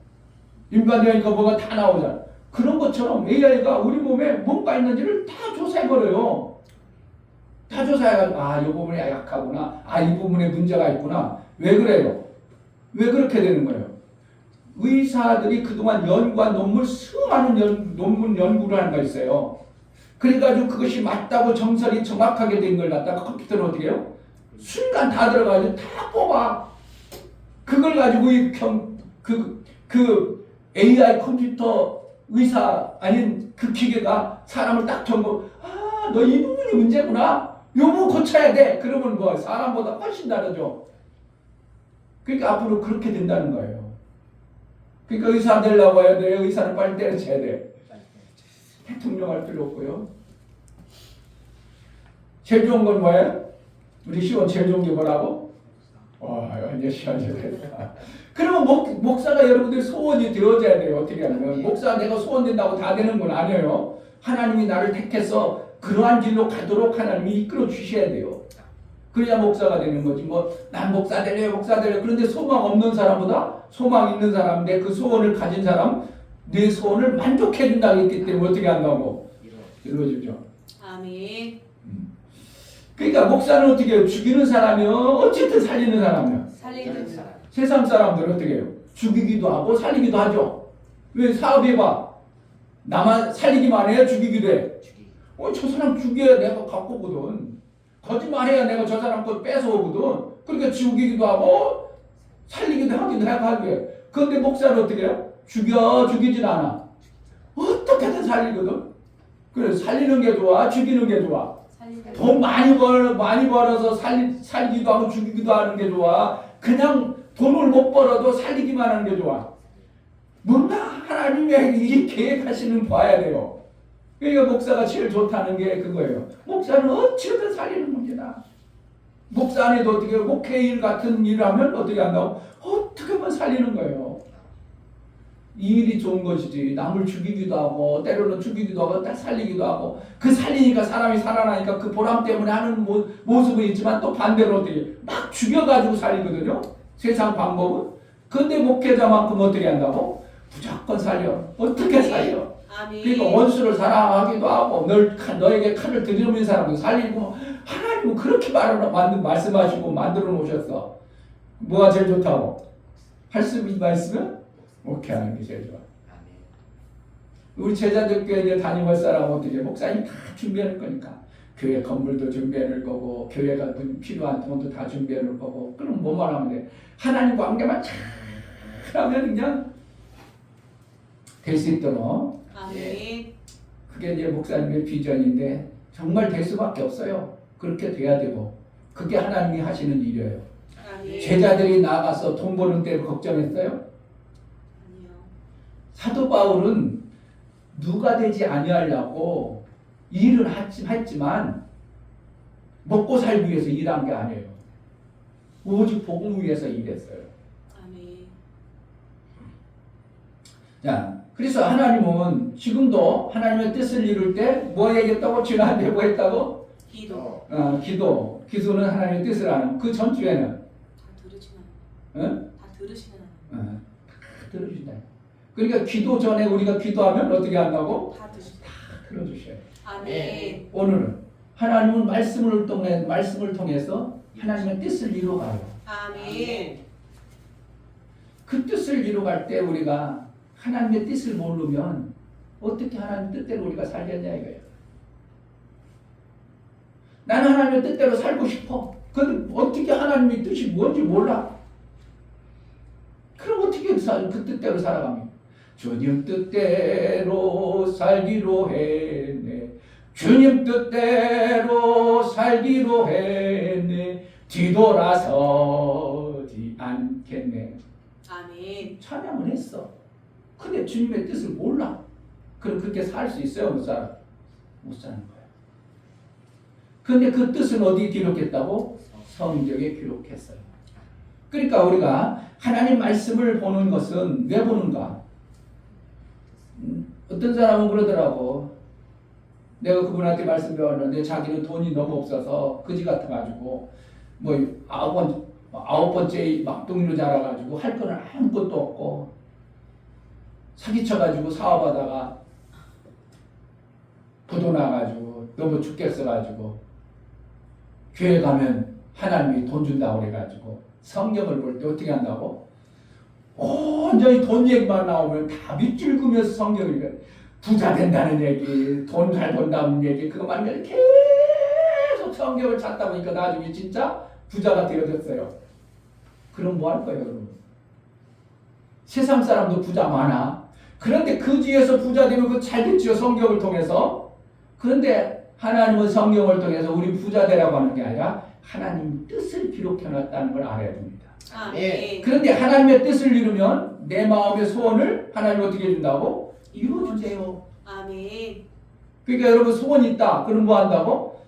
인바디 하니까 뭐가 다 나오잖아. 그런 것처럼 AI가 우리 몸에 뭔가 있는지를 다 조사해버려요. 다 조사해가지고 이 부분이 약하구나. 이 부분에 문제가 있구나. 왜 그래요? 왜 그렇게 되는 거예요? 의사들이 그동안 연구한 논문 수많은 논문 연구를 하는 거 있어요. 그래가지고 그것이 맞다고 정설이 정확하게 된 걸 갖다가 컴퓨터는 어떻게 해요? 순간 다 들어가지고 다 뽑아. 그걸 가지고 그 AI 컴퓨터 의사 아닌 그 기계가 사람을 딱 정보 너 이 부분이 문제구나. 요 부분 고쳐야 돼. 그러면 뭐 사람보다 훨씬 다르죠. 그러니까 앞으로 그렇게 된다는 거예요. 그러니까 의사 되려고 해야 돼. 의사는 빨리 때려쳐야 돼. 대통령 할 필요 없고요. 제일 좋은 건 뭐예요? 우리 시원 제일 좋은 게 뭐라고? 완전 시원시원했다. 그러면 목사가 여러분들 소원이 되어져야 돼요. 어떻게 하면 목사 내가 소원된다고 다 되는 건 아니에요. 하나님이 나를 택해서 그러한 길로 가도록 하나님이 이끌어 주셔야 돼요. 그래야 목사가 되는 거지. 뭐 난 목사 되래요, 목사 되래요. 그런데 소망 없는 사람보다 소망 있는 사람, 내 그 소원을 가진 사람, 내 소원을 만족해 준다고 했기 때문에 어떻게 한다고? 이루어지죠. 아멘. 그러니까 목사는 어떻게 해요? 죽이는 사람이요, 어쨌든 살리는 사람이요. 살리는 사람. 세상 사람들은 어떻게 해요? 죽이기도 하고 살리기도 하죠. 왜? 사업해봐. 나만 살리기만 해야 죽이기도 해. 저 사람 죽여야 내가 갖고 오거든. 거짓말해야 내가 저 사람 걸 뺏어오거든. 그러니까 죽이기도 하고 살리기도 하기도 하고. 그런데 목사는 어떻게 해요? 죽이진 않아. 어떻게든 살리거든. 그래, 살리는 게 좋아, 죽이는 게 좋아. 돈 많이 벌어서 살기도 하고 죽이기도 하는 게 좋아. 그냥 돈을 못 벌어도 살리기만 하는 게 좋아. 뭔가 하나님이 이 계획하시는 봐야 돼요. 그러니까 목사가 제일 좋다는 게 그거예요. 목사는 어찌든 살리는 문제다. 목사 안에도 어떻게 목회일 같은 일을 하면 어떻게 한다고? 어떻게 하면 살리는 거예요. 이 일이 좋은 것이지. 남을 죽이기도 하고 때로는 죽이기도 하고 딱 살리기도 하고 그 살리니까 사람이 살아나니까 그 보람 때문에 하는 모습은 있지만 또 반대로 어떻게 막 죽여가지고 살리거든요. 세상 방법은. 근데 목회자만큼 어떻게 한다고? 무조건 살려. 어떻게 살려? 아멘. 그러니까 원수를 사랑하기도 하고 너에게 칼을 들이는 사람도 살리고 하나님은 그렇게 말씀하시고 만들어 놓으셨어. 뭐가 제일 좋다고? 할 수 있으면 목회하는 게 제일 좋아. 우리 제자들 교회 다니고 할 사람은 어떻게 목사님이 다 준비해 놓을 거니까 교회 건물도 준비해 놓을 거고 교회가 필요한 돈도 다 준비해 놓을 거고 그럼 뭐만 하면 돼? 하나님 관계만 잘 하면 그냥 될 수 있도록. 아멘. 그게 이제 목사님의 비전인데 정말 될 수밖에 없어요. 그렇게 돼야 되고 그게 하나님이 하시는 일이에요. 아멘. 제자들이 나가서 돈 버는 때 걱정했어요? 아니요. 사도 바울은 누가 되지 아니하려고 일은 했지만 먹고 살기 위해서 일한 게 아니에요. 오직 복음 위해서 일했어요. 아멘. 자, 그래서 하나님은 지금도 하나님의 뜻을 이룰 때 뭐 얘기했다고? 지난주에 뭐 했다고? 기도. 기도. 기도는 하나님의 뜻을 아는 그 전주에는 다 들으시나요? 응? 다 들으시나요? 다 들어주신다. 그러니까 기도 전에 우리가 기도하면 어떻게 한다고? 다 드시나요? 들어주셔요. 아멘. 오늘은 하나님은 말씀을 통해서 하나님의 뜻을 이루어가요. 아멘. 그 뜻을 이루어갈 때 우리가 하나님의 뜻을 모르면 어떻게 하나님 뜻대로 우리가 살겠냐 이거예요. 나는 하나님의 뜻대로 살고 싶어. 근데 어떻게 하나님의 뜻이 뭔지 몰라. 그럼 어떻게 그 뜻대로 살아갑니까? 주님 뜻대로 살기로 했네. 주님 뜻대로 살기로 했네. 뒤돌아서지 않겠네. 아멘. 찬양을 했어. 근데 주님의 뜻을 몰라. 그럼 그렇게 살 수 있어요? 못 살아? 못 사는 거야. 근데 그 뜻은 어디에 기록했다고? 성경에 기록했어요. 그러니까 우리가 하나님 말씀을 보는 것은 왜 보는가? 어떤 사람은 그러더라고. 내가 그분한테 말씀 배웠는데 자기는 돈이 너무 없어서 거지 같아가지고 뭐 아홉 번째 막둥이로 자라가지고 할 거는 아무것도 없고 사기쳐가지고 사업하다가 부도 나가지고 너무 죽겠어가지고 교회 가면 하나님이 돈 준다고 그래가지고 성경을 볼 때 어떻게 한다고? 온전히 돈 얘기만 나오면 다 밑줄 그면서 성경을 부자 된다는 얘기, 돈 잘 번다는 얘기 그것만 계속 성경을 찾다 보니까 나중에 진짜 부자가 되어졌어요. 그럼 뭐 할 거예요, 여러분? 세상 사람도 부자 많아. 그런데 그 뒤에서 부자 되면 그 잘 됐죠, 성경을 통해서. 그런데 하나님은 성경을 통해서 우리 부자 되라고 하는 게 아니라 하나님 뜻을 기록해놨다는 걸 알아야 됩니다. 아멘. 그런데 하나님의 뜻을 이루면 내 마음의 소원을 하나님 어떻게 해준다고? 이루어주세요. 아멘. 그러니까 여러분 소원이 있다. 그럼 뭐 한다고?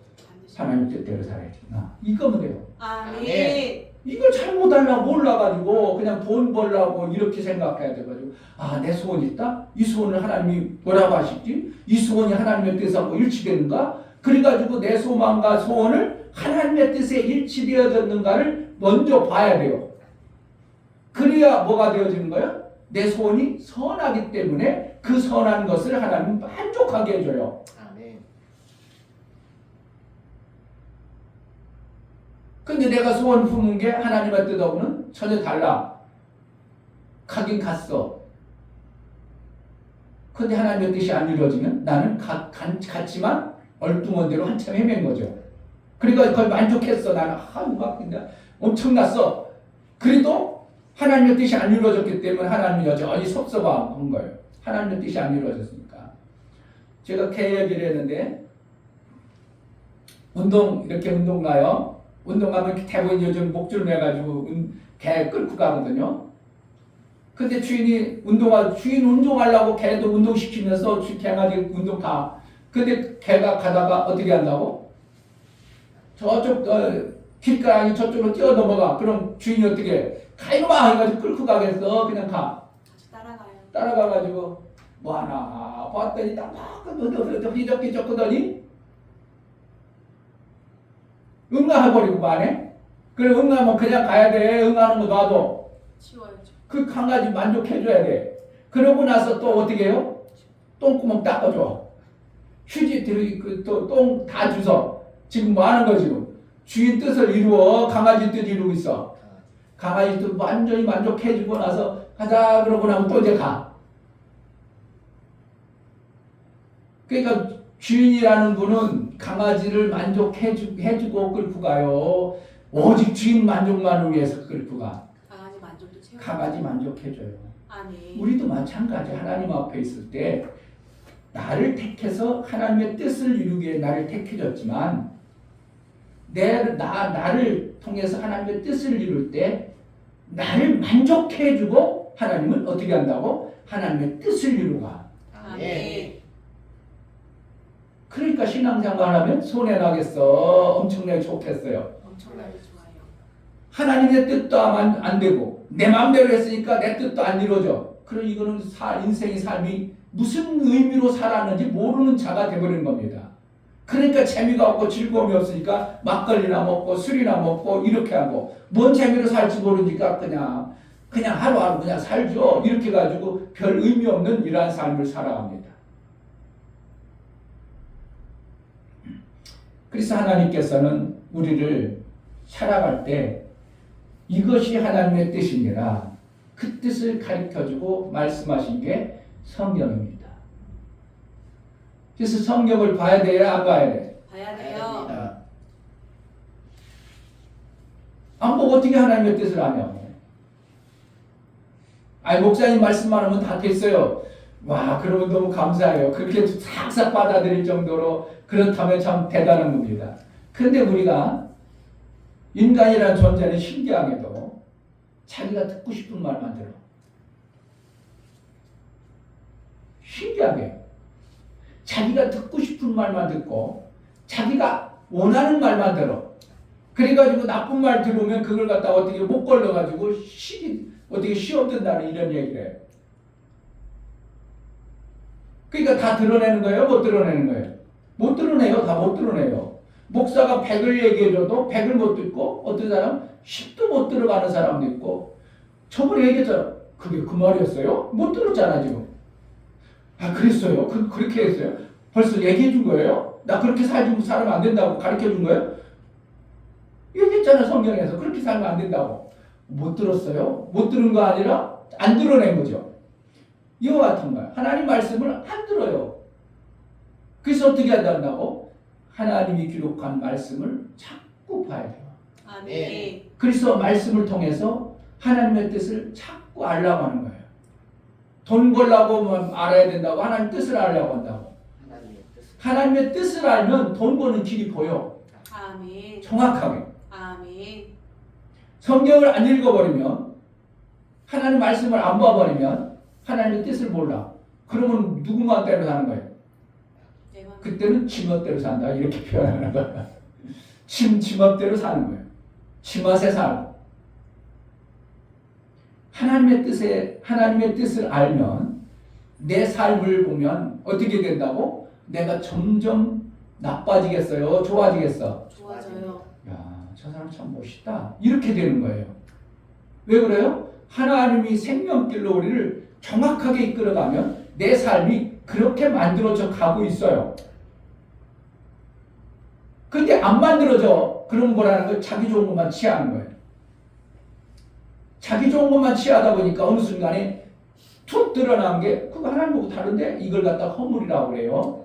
하나님 뜻대로 살아야지. 이거면 돼요. 아멘. 이걸 잘못하려고 몰라가지고 그냥 돈 벌려고 이렇게 생각해야 돼가지고 아, 내 소원이 있다? 이 소원을 하나님이 뭐라고 하시지? 이 소원이 하나님의 뜻하고 일치되는가? 그래가지고 내 소망과 소원을 하나님의 뜻에 일치되어졌는가를 먼저 봐야 돼요. 그래야 뭐가 되어지는 거예요? 내 소원이 선하기 때문에 그 선한 것을 하나님 만족하게 해줘요. 아멘. 근데 내가 소원 품은 게 하나님의 뜻하고는 전혀 달라. 가긴 갔어. 근데 하나님의 뜻이 안 이루어지면 나는 갔지만 얼뚱한 대로 한참 헤맨 거죠. 그러니까 거의 만족했어. 나는 막 그냥 엄청났어. 그래도 하나님의 뜻이 안 이루어졌기 때문에 하나님이 여전히 섭섭한 거예요. 하나님의 뜻이 안 이루어졌으니까. 제가 개 얘기를 했는데 이렇게 운동 가요. 운동 가면 대부분 요즘 목줄 매가지고 개 끌고 가거든요. 근데 주인 운동하려고 개도 운동시키면서 개가 운동 가. 근데 개가 가다가 어떻게 한다고? 저쪽 길가랑이 저쪽으로 뛰어 넘어가. 그럼 주인이 어떻게 해? 가이놈아 해가지고 끌고 가겠어. 그냥 가. 따라가요. 따라가가지고 뭐하나 봤더니 딱 휘적휘적 줬거더니 응가해버리고 마네. 그래 응가하면 그냥 가야 돼. 응하는 거 놔둬. 치워야죠. 그 강아지 만족해줘야 돼. 그러고 나서 또 어떻게 해요? 똥구멍 닦아줘. 휴지 들이 똥 다 주서. 지금 뭐 하는 거 지금? 주인 뜻을 이루어. 강아지 뜻 이루고 있어. 강아지 뜻 완전히 만족해주고 나서 가자 그러고 나면 또 이제 가. 그러니까 주인이라는 분은 강아지를 만족해주고 끌고 가요. 오직 주인 만족만을 위해서 끌고 가. 강아지 만족도 채워. 강아지 만족해줘요. 아니. 우리도 마찬가지. 하나님 앞에 있을 때 나를 택해서 하나님의 뜻을 이루기 위해 나를 택해줬지만 나를 통해서 하나님의 뜻을 이룰 때 나를 만족해주고 하나님은 어떻게 한다고? 하나님의 뜻을 이루가. 아멘. 그러니까 신앙생활 하면 손해 나겠어. 엄청나게 좋겠어요. 엄청나게 좋아요. 하나님의 뜻도 안 되고 내 마음대로 했으니까 내 뜻도 안 이루어져. 그럼 이거는 인생의 삶이 무슨 의미로 살았는지 모르는 자가 되버리는 겁니다. 그러니까 재미가 없고 즐거움이 없으니까 막걸리나 먹고 술이나 먹고 이렇게 하고 뭔 재미로 살지 모르니까 그냥 하루하루 그냥 살죠. 이렇게 가지고 별 의미 없는 이러한 삶을 살아갑니다. 그래서 하나님께서는 우리를 살아갈 때 이것이 하나님의 뜻이니라 그 뜻을 가르쳐주고 말씀하신 게 성경입니다. 그래서 성경을 봐야 돼요? 안 봐야 돼? 봐야 돼요. 안 보고 어떻게 하나님의 뜻을 아냐? 아니 목사님 말씀만 하면 다 됐어요. 와 그러면 너무 감사해요. 그렇게 싹싹 받아들일 정도로 그렇다면 참 대단한 겁니다. 그런데 우리가 인간이라는 존재는 신기하게도 자기가 듣고 싶은 말만 들어. 신기하게 자기가 듣고 싶은 말만 듣고 자기가 원하는 말만 들어. 그래가지고 나쁜 말 들으면 그걸 갖다가 어떻게 못 걸러가지고 어떻게 시험 든다는 이런 얘기를 해요. 그러니까 다 드러내는 거예요? 못 드러내는 거예요? 못 드러내요. 다 못 드러내요. 목사가 100을 얘기해줘도 100을 못 듣고 어떤 사람 10도 못 들어가는 사람도 있고 저번에 얘기했잖아. 그게 그 말이었어요? 못 들었잖아 지금. 아 그랬어요? 그렇게 했어요? 벌써 얘기해 준 거예요? 나 그렇게 살면 안 된다고 가르쳐 준 거예요? 얘기했잖아 성경에서. 그렇게 살면 안 된다고. 못 들었어요? 못 들은 거 아니라 안 드러낸 거죠. 이와 같은 거야. 하나님 말씀을 안 들어요. 그래서 어떻게 한다고? 하나님이 기록한 말씀을 자꾸 봐야 돼요. 아멘. 그래서 말씀을 통해서 하나님의 뜻을 자꾸 알려고 하는 거예요. 돈 벌려고 알아야 된다고 하나님 뜻을 알려고 한다고. 하나님의 뜻을 알면 돈 버는 길이 보여. 아멘. 정확하게. 아멘. 성경을 안 읽어버리면 하나님 말씀을 안 봐버리면 하나님의 뜻을 몰라. 그러면 누구만 때로 사는 거예요. 그때는 지멋대로 산다 이렇게 표현하는 거야. 지멋대로 사는 거예요. 지멋에 살고 하나님의 뜻을 알면 내 삶을 보면 어떻게 된다고? 내가 점점 나빠지겠어요? 좋아지겠어? 좋아져요. 야, 저 사람 참 멋있다. 이렇게 되는 거예요. 왜 그래요? 하나님이 생명길로 우리를 정확하게 이끌어가면 내 삶이 그렇게 만들어져 가고 있어요. 근데 안 만들어져. 그런 거라는 걸 자기 좋은 것만 취하는 거예요. 자기 좋은 것만 취하다 보니까 어느 순간에 툭 드러난 게 그거 하나님하고 다른데 이걸 갖다 허물이라고 그래요.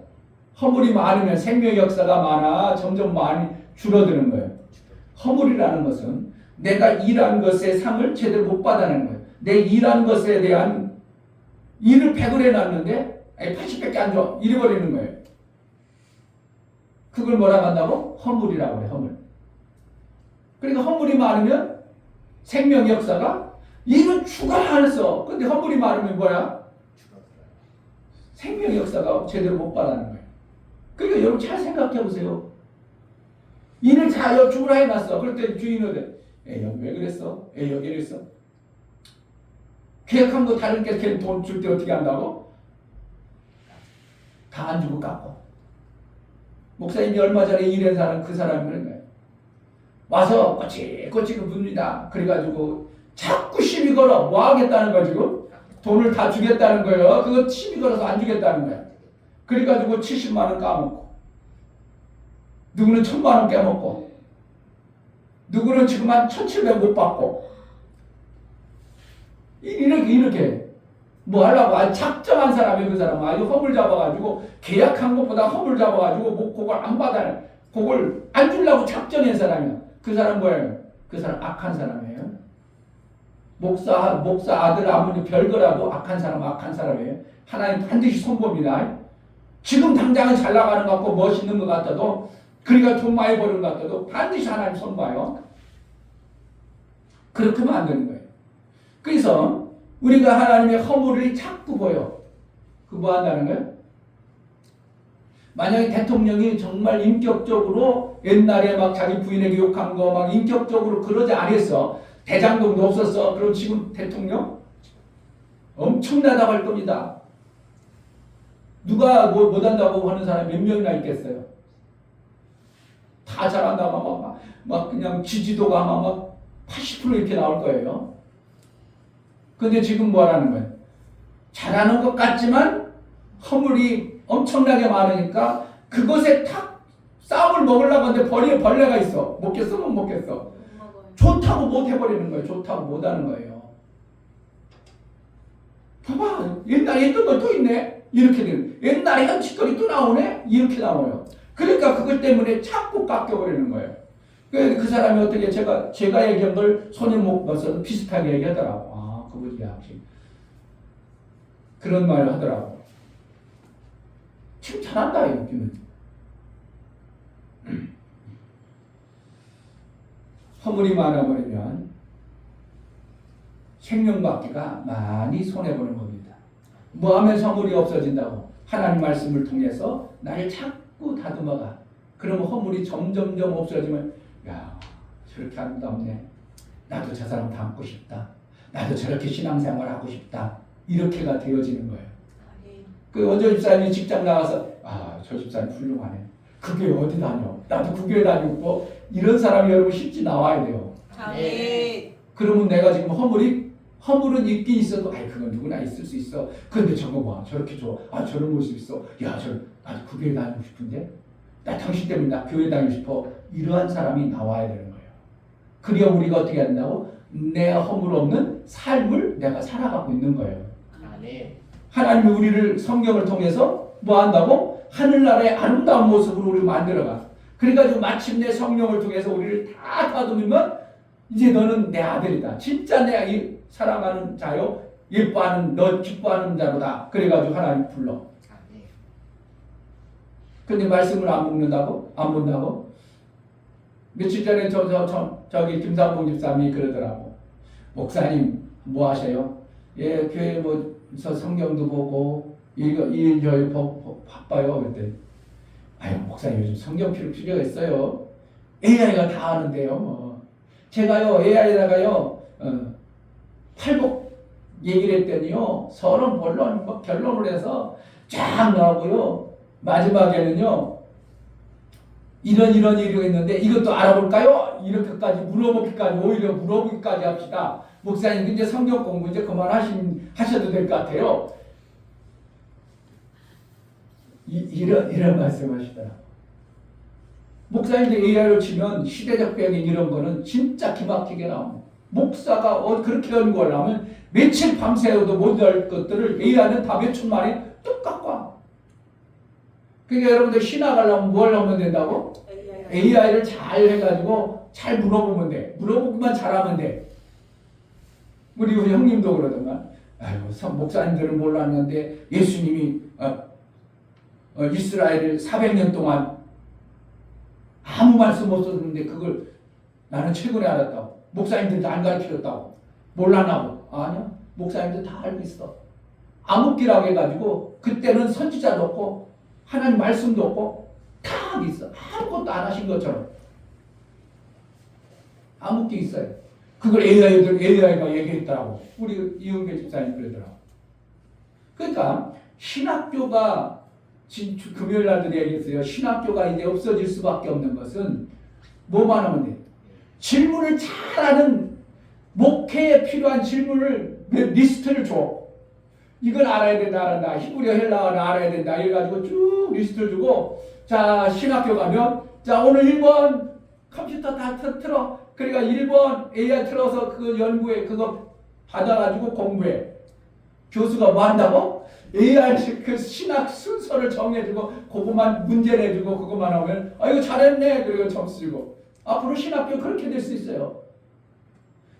허물이 많으면 생명의 역사가 많아 점점 많이 줄어드는 거예요. 허물이라는 것은 내가 일한 것의 상을 제대로 못 받아내는 거예요. 내 일한 것에 대한 일을 100을 해놨는데 80밖에 안 줘. 잃어버리는 거예요. 그걸 뭐라고 한다고? 허물이라고 그래. 허물. 그러니까 허물이 많으면 생명 역사가 일은 추가하면서 근데 허물이 많으면 뭐야? 생명 역사가 제대로 못 받아내는 거예요. 그러니까 여러분 잘 생각해 보세요. 일을 잘 주라 해놨어. 그럴 때 주인은 여기 왜 그랬어? 여기 이랬어. 계약한 거 다른 게 걔는 돈 줄 때 어떻게 한다고? 다 안 주고 깎고. 목사님이 얼마 전에 일한 사람 그 사람이 그런 거예요. 와서 꼬치꼬치 묻니다. 그래가지고 자꾸 시비 걸어. 뭐 하겠다는 거야 지금? 돈을 다 주겠다는 거예요. 그거 시비 걸어서 안 주겠다는 거야. 그래가지고 70만 원 까먹고 누구는 1000만 원 깨먹고 누구는 지금 한 1700 못 받고 이렇게 뭐 하려고 아주 작정한 사람이 그 사람은 아주 허물 잡아가지고 계약한 것보다 허물 잡아가지고 뭐 그걸 안 받아 그걸 안 주려고 작정한 사람이야. 그 사람 뭐예요? 그 사람 악한 사람이에요. 목사 아들 아무리 별거라도 악한 사람이에요. 하나님 반드시 손봅니다. 지금 당장은 잘 나가는 것 같고 멋있는 것 같아도 그러니까 돈 많이 버는 것 같아도 반드시 하나님 손봐요. 그렇게 하면 안 되는 거예요. 그래서 우리가 하나님의 허물을 자꾸 보여. 그 뭐 한다는 거예요? 만약에 대통령이 정말 인격적으로 옛날에 막 자기 부인에게 욕한 거 막 인격적으로 그러지 않았어. 대장동도 없었어. 그럼 지금 대통령 엄청나다고 할 겁니다. 누가 뭐 못한다고 하는 사람이 몇 명이나 있겠어요? 다 잘한다 막 그냥 지지도가 아마 막 80% 이렇게 나올 거예요. 근데 지금 뭐라는 거예요? 잘하는 것 같지만 허물이 엄청나게 많으니까 그것에 탁 싸움을 먹으려고 하는데 벌레가 있어. 먹겠어? 못 먹겠어? 좋다고 못 해버리는 거예요. 좋다고 못 하는 거예요. 봐봐. 옛날에 했던 거 또 있네. 이렇게 되는. 옛날에 한 짓거리 또 나오네. 이렇게 나와요. 그러니까 그것 때문에 자꾸 깎여버리는 거예요. 그 사람이 어떻게 제가 얘기한 걸 손님 먹어서 비슷하게 얘기하더라고. 아, 그분이 역시 그런 말을 하더라고. 지금 잘한다 이거는. 허물이 많아버리면 생명받기가 많이 손해보는 겁니다. 뭐 하면 허물이 없어진다고? 하나님 말씀을 통해서 나를 자꾸 다듬어가. 그러면 허물이 점점점 없어지면 야, 저렇게 아름답네. 나도 저 사람 닮고 싶다. 나도 저렇게 신앙생활 하고 싶다. 이렇게가 되어지는 거예요. 그 원조 집사님이 직장 나가서 저 집사님 훌륭하네. 그 교회 어디 다녀? 나도 그 교회 다니고 이런 사람이 여러분 쉽지 나와야 돼요. 아멘. 그러면 내가 지금 허물은 있긴 있어도 그건 누구나 있을 수 있어. 근데 저거 봐. 저렇게 좋아. 저런 모습 있어. 나도 그 교회 다니고 싶은데? 나 당신 때문에 나 교회 다니고 싶어. 이러한 사람이 나와야 되는 거예요. 그래야 우리가 어떻게 한다고? 내 허물 없는 삶을 내가 살아가고 있는 거예요. 하나님이 우리를 성경을 통해서 뭐 한다고? 하늘나라의 아름다운 모습으로 우리를 만들어가. 그래가지고 마침내 성령을 통해서 우리를 다 다듬으면 이제 너는 내 아들이다. 진짜 내 사랑하는 자요. 예뻐하는 너 기뻐하는 자로다. 그래가지고 하나님 불러. 근데 말씀을 안 먹는다고? 안 본다고? 며칠 전에 저기 김삼봉 집사님이 그러더라고. 목사님 뭐 하세요? 교회 뭐서 성경도 보고 저희 바빠요. 그랬더니 목사님 요즘 성경 필요가 있어요. AI가 다 하는데요. 제가요 AI에다가요 팔복 얘기를 했더니요 서론 본론 뭐 결론을 해서 쫙 나오고요 마지막에는요 이런 일이 있는데 이것도 알아볼까요? 이렇게까지 물어보기까지 오히려 물어보기까지 합시다. 목사님 이제 성경 공부 이제 하셔도 될 것 같아요. 이런 말씀하시더라. 목사님들 AI로 치면 시대적 병인 이런 거는 진짜 기막히게 나옵니다. 목사가 그렇게 연구를 하면 며칠 밤새워도 못 할 것들을 AI는 다 몇 초 만에 뚝 갖고 와. 그러니까 여러분들 신학하려면 뭘 하면 된다고? AI를 잘 해가지고 잘 물어보면 돼. 물어보기만 잘하면 돼. 우리 형님도 그러더만 아이고 목사님들은 몰랐는데 예수님이 이스라엘을 400년 동안 아무 말씀 못 썼는데 그걸 나는 최근에 알았다고. 목사님들도 안 가르쳐줬다고. 몰랐나고. 아니야. 목사님들 다 알고 있어. 암흑기라고 해가지고 그때는 선지자도 없고 하나님 말씀도 없고 다 있어. 아무것도 안 하신 것처럼. 암흑기 있어요. 그걸 AI가 얘기했더라고. 우리 이은배 집사님 그러더라고. 그러니까 신학교가 금요일 날도 얘기했어요. 신학교가 이제 없어질 수밖에 없는 것은 뭐만 하면 돼. 질문을 잘하는 목회에 필요한 질문을 리스트를 줘. 이걸 알아야 된다. 히브리어 헬라어를 알아야 된다. 이래가지고 쭉 리스트를 주고 자 신학교 가면 자 오늘 1번 컴퓨터 다 틀어. 그러니까 1번 AI 틀어서 그 연구에 그거 받아가지고 공부해. 교수가 뭐 한다고? AI 그 신학 순서를 정해주고 그것만 문제 내주고 그것만 하면 이거 잘했네 그리고 점수 주고 앞으로 신학교 그렇게 될 수 있어요.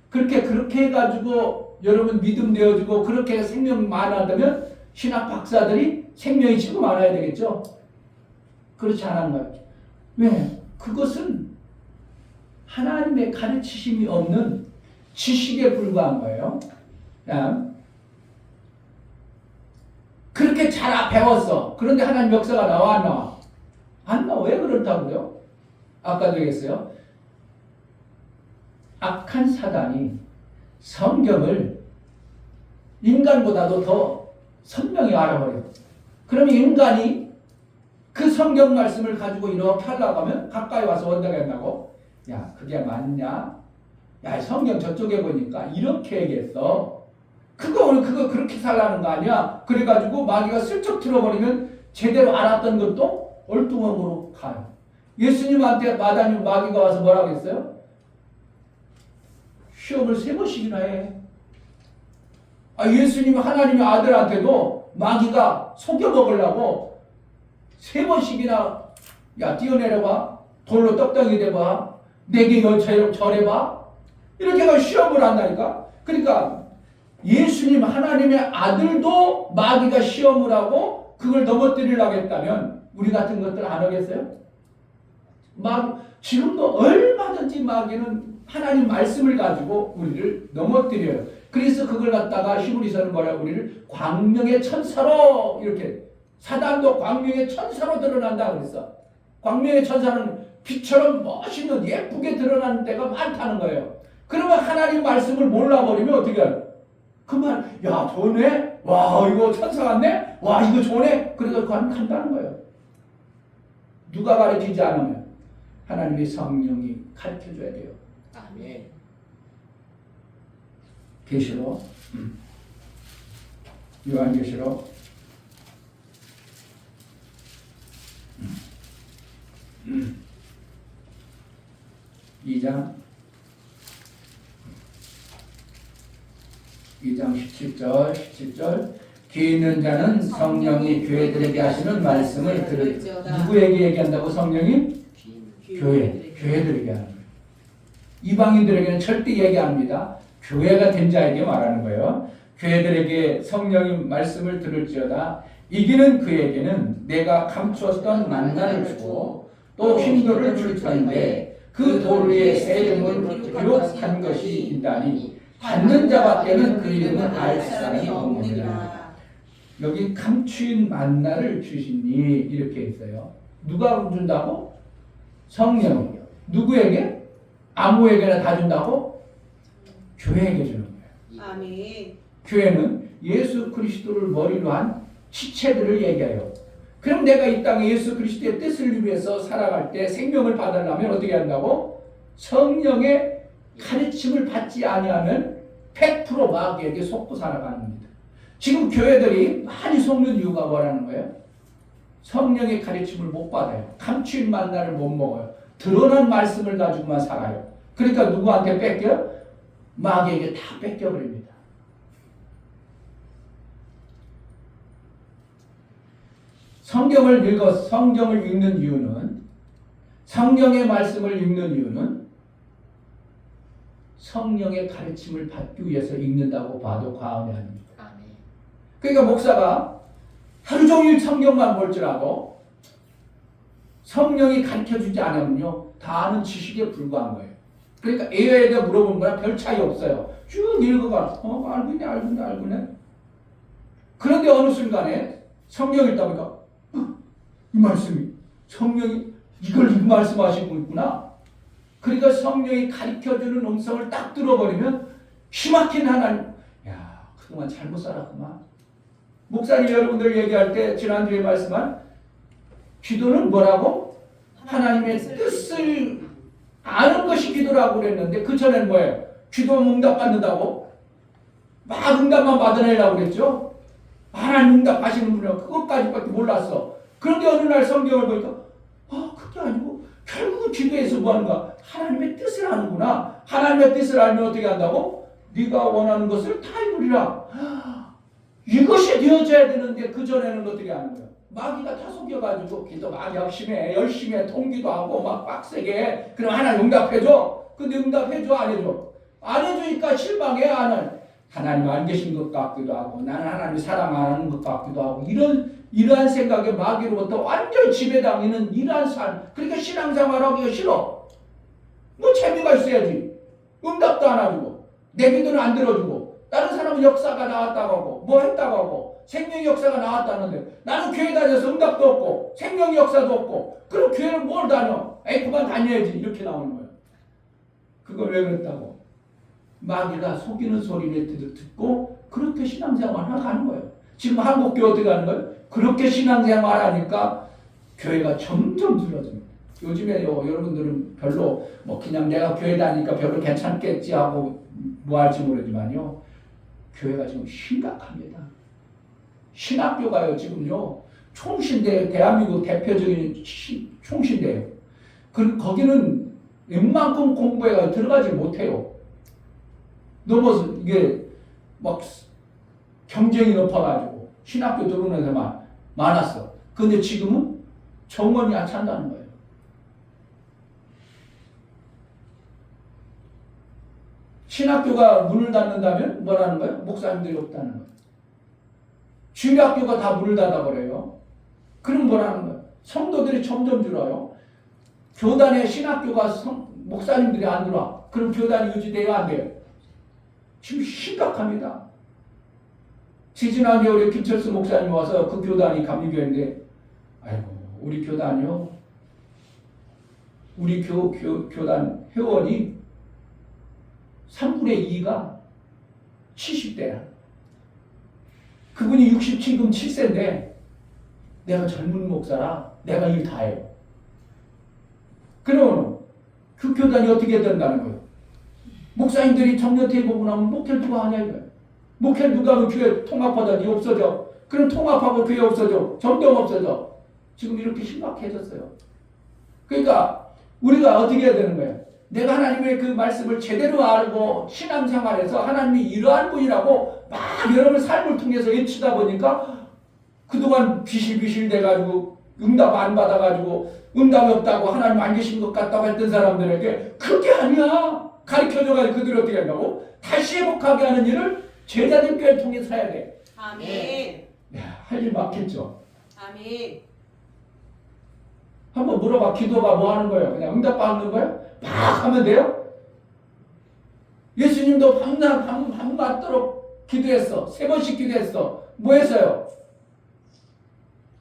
그렇게 해가지고 여러분 믿음 되어주고 그렇게 생명 많아지면 신학 박사들이 생명이 지금 많아야 되겠죠. 그렇지 않은 거예요. 왜? 그것은 하나님의 가르치심이 없는 지식에 불과한 거예요. 그냥 그렇게 잘 배웠어. 그런데 하나님 역사가 나와 안 나와? 안 나와. 왜 그렇다고요? 아까도 얘기했어요. 악한 사단이 성경을 인간보다도 더 선명히 알아버려요. 그러면 인간이 그 성경 말씀을 가지고 이렇게 하려고 하면 가까이 와서 원다가 한다고? 야 그게 맞냐? 야 성경 저쪽에 보니까 이렇게 얘기했어. 그거 그렇게 살라는 거 아니야? 그래가지고 마귀가 슬쩍 들어버리면 제대로 알았던 것도 얼뚱함으로 가요. 예수님한테 마귀가 와서 뭐라고 했어요? 시험을 3번씩이나 해. 예수님 하나님의 아들한테도 마귀가 속여먹으려고 3번씩이나 야 뛰어내려봐. 돌로 떡덩이 대봐. 내게 절해봐. 이렇게 해서 시험을 한다니까. 그러니까 예수님 하나님의 아들도 마귀가 시험을 하고 그걸 넘어뜨리려고 했다면 우리 같은 것들 안 하겠어요? 지금도 얼마든지 마귀는 하나님 말씀을 가지고 우리를 넘어뜨려요. 그래서 그걸 갖다가 히브리서는 뭐라고 우리를 광명의 천사로 이렇게 사단도 광명의 천사로 드러난다 그랬어. 광명의 천사는 빛처럼 멋있는 예쁘게 드러나는 때가 많다는 거예요. 그러면 하나님 말씀을 몰라버리면 어떻게 해요? 그만 야 좋네? 와 이거 천사 같네? 와 이거 좋네? 그래서 간다는 거예요. 누가 가르치지 않으면 하나님의 성령이 가르쳐줘야 돼요. 아멘. 계시록 요한계시록 2장 17절 귀 있는 자는 성령이 교회들에게 하시는 말씀을 들을지어다. 누구에게 얘기한다고 성령이? 교회들에게 하는 거예요. 이방인들에게는 절대 얘기 안 합니다. 교회가 된 자에게 말하는 거예요. 교회들에게 성령이 말씀을 들을지어다. 이기는 그에게는 내가 감추었던 만나를 주고 또 힘도를 줄 터인데 그 돌 위에 새 이름을 기록한 것이 있다니 받는 자밖에는 그 이름을 알 사람이 없느니라. 여기 감추인 만나를 주시니 이렇게 있어요. 누가 준다고? 성령이요. 누구에게? 아무에게나 다 준다고? 교회에게 주는 거예요. 아멘. 교회는 예수 그리스도를 머리로 한 지체들을 얘기해요. 그럼 내가 이 땅에 예수 그리스도의 뜻을 위해서 살아갈 때 생명을 받으려면 어떻게 한다고? 성령의 가르침을 받지 아니하면 100% 마귀에게 속고 살아가는 겁니다. 지금 교회들이 많이 속는 이유가 뭐라는 거예요? 성령의 가르침을 못 받아요. 감추인 만나를 못 먹어요. 드러난 말씀을 가지고만 살아요. 그러니까 누구한테 뺏겨? 마귀에게 다 뺏겨버립니다. 성경을 읽는 이유는, 성경의 말씀을 읽는 이유는 성령의 가르침을 받기 위해서 읽는다고 봐도 과언이 아닙니다. 아멘. 그러니까 목사가 하루 종일 성경만 볼 줄 알고 성령이 가르쳐주지 않으면요, 다 아는 지식에 불과한 거예요. 그러니까 AI에게 물어보는 거랑 별 차이 없어요. 쭉 읽어가, 알고 있네. 그런데 어느 순간에 성경 읽다 보니까 이 말씀이, 성령이 이걸 말씀하시고 있구나. 그러니까 성령이 가르쳐주는 음성을 딱 들어버리면 기막힌 하나님, 야, 그동안 잘못 살았구만. 목사님 여러분들 얘기할 때 지난주에 말씀한 기도는 뭐라고? 하나님의 뜻을 아는 것이 기도라고 그랬는데 그 전에는 뭐예요? 기도하면 응답받는다고? 막 응답만 받아내려고 그랬죠? 하나님 응답하시는 분이라 그것까지밖에 몰랐어. 그런데 어느 날 성경을 보니까 그게 아니고 결국 기도에서 뭐하는가? 하나님의 뜻을 아는구나. 하나님의 뜻을 알면 어떻게 한다고? 네가 원하는 것을 다 이루리라. 이것이 되어져야 되는데 그 전에는 어떻게 하는 거야? 마귀가 다 속여가지고 기도 막 열심히 해, 통기도 하고 막 빡세게 해. 그럼 하나님 응답해줘. 근데 응답해줘 안 해줘? 안 해주니까 실망해 안 해. 하나님 안 계신 것 같기도 하고 나는 하나님 사랑 안 하는 것 같기도 하고 이러한 생각에 마귀로부터 완전히 지배당하는 이러한 삶. 그러니까 신앙생활하기가 싫어. 뭐 재미가 있어야지. 응답도 안 해주고 내 기도는 안 들어주고 다른 사람은 역사가 나왔다고 하고 뭐 했다고 하고 생명의 역사가 나왔다는데 나는 교회 다녀서 응답도 없고 생명의 역사도 없고 그럼 교회를 뭘 다녀? 그만 다녀야지. 이렇게 나오는 거야. 그걸 왜 그랬다고? 마귀가 속이는 소리를 듣고 그렇게 신앙생활을 하는 거예요. 지금 한국 교회 어떻게 하는 거예요? 그렇게 신앙생활 하니까 교회가 점점 줄어듭니다. 요즘에 여러분들은 별로 뭐 그냥 내가 교회 다니니까 별로 괜찮겠지 하고 뭐 할지 모르지만요, 교회가 지금 심각합니다. 신학교가요 지금요 총신대, 대한민국 대표적인 총신대예요. 거기는 웬만큼 공부해가 들어가지 못해요. 넘어서 이게 막 경쟁이 높아가지고 신학교 들어오는 데만 많았어. 근데 지금은 정원이 안 찬다는 거예요. 신학교가 문을 닫는다면 뭐라는 거예요? 목사님들이 없다는 거예요. 주일학교가 다 문을 닫아버려요. 그럼 뭐라는 거예요? 성도들이 점점 줄어요. 교단에 신학교가 목사님들이 안 들어와. 그럼 교단이 유지돼야 안 돼요? 지금 심각합니다. 지지난 겨울에 김철수 목사님이 와서 그 교단이 감리교회인데, 아이고 우리 교단이요, 우리 교단 회원이 3분의 2가 70대야. 그분이 67금 7세인데 내가 젊은 목사라 내가 일 다 해요. 그러면 그 교단이 어떻게 된다는 거예요? 목사님들이 정년퇴 보고 나면 목회를 누가 하냐 이거예요. 목회를 누가 하면 교회 통합하다니 없어져. 그럼 통합하고 교회 없어져. 점점 없어져. 지금 이렇게 심각해졌어요. 그러니까 우리가 어떻게 해야 되는 거예요? 내가 하나님의 그 말씀을 제대로 알고 신앙생활에서 하나님이 이러한 분이라고 막 여러분 삶을 통해서 외치다 보니까 그동안 비실비실 돼가지고 응답 안 받아가지고 응답이 없다고 하나님 안 계신 것 같다고 했던 사람들에게 그게 아니야. 가르쳐줘가지고 그들이 어떻게 한다고? 다시 회복하게 하는 일을 제자들 교회를 통해서 해야 돼. 아멘. 할 일 많겠죠. 아멘. 한번 물어봐. 기도가 뭐 하는 거예요? 그냥 응답 받는 거예요? 막 하면 돼요? 예수님도 밤 맞도록 기도했어. 3번씩 기도했어. 뭐 했어요?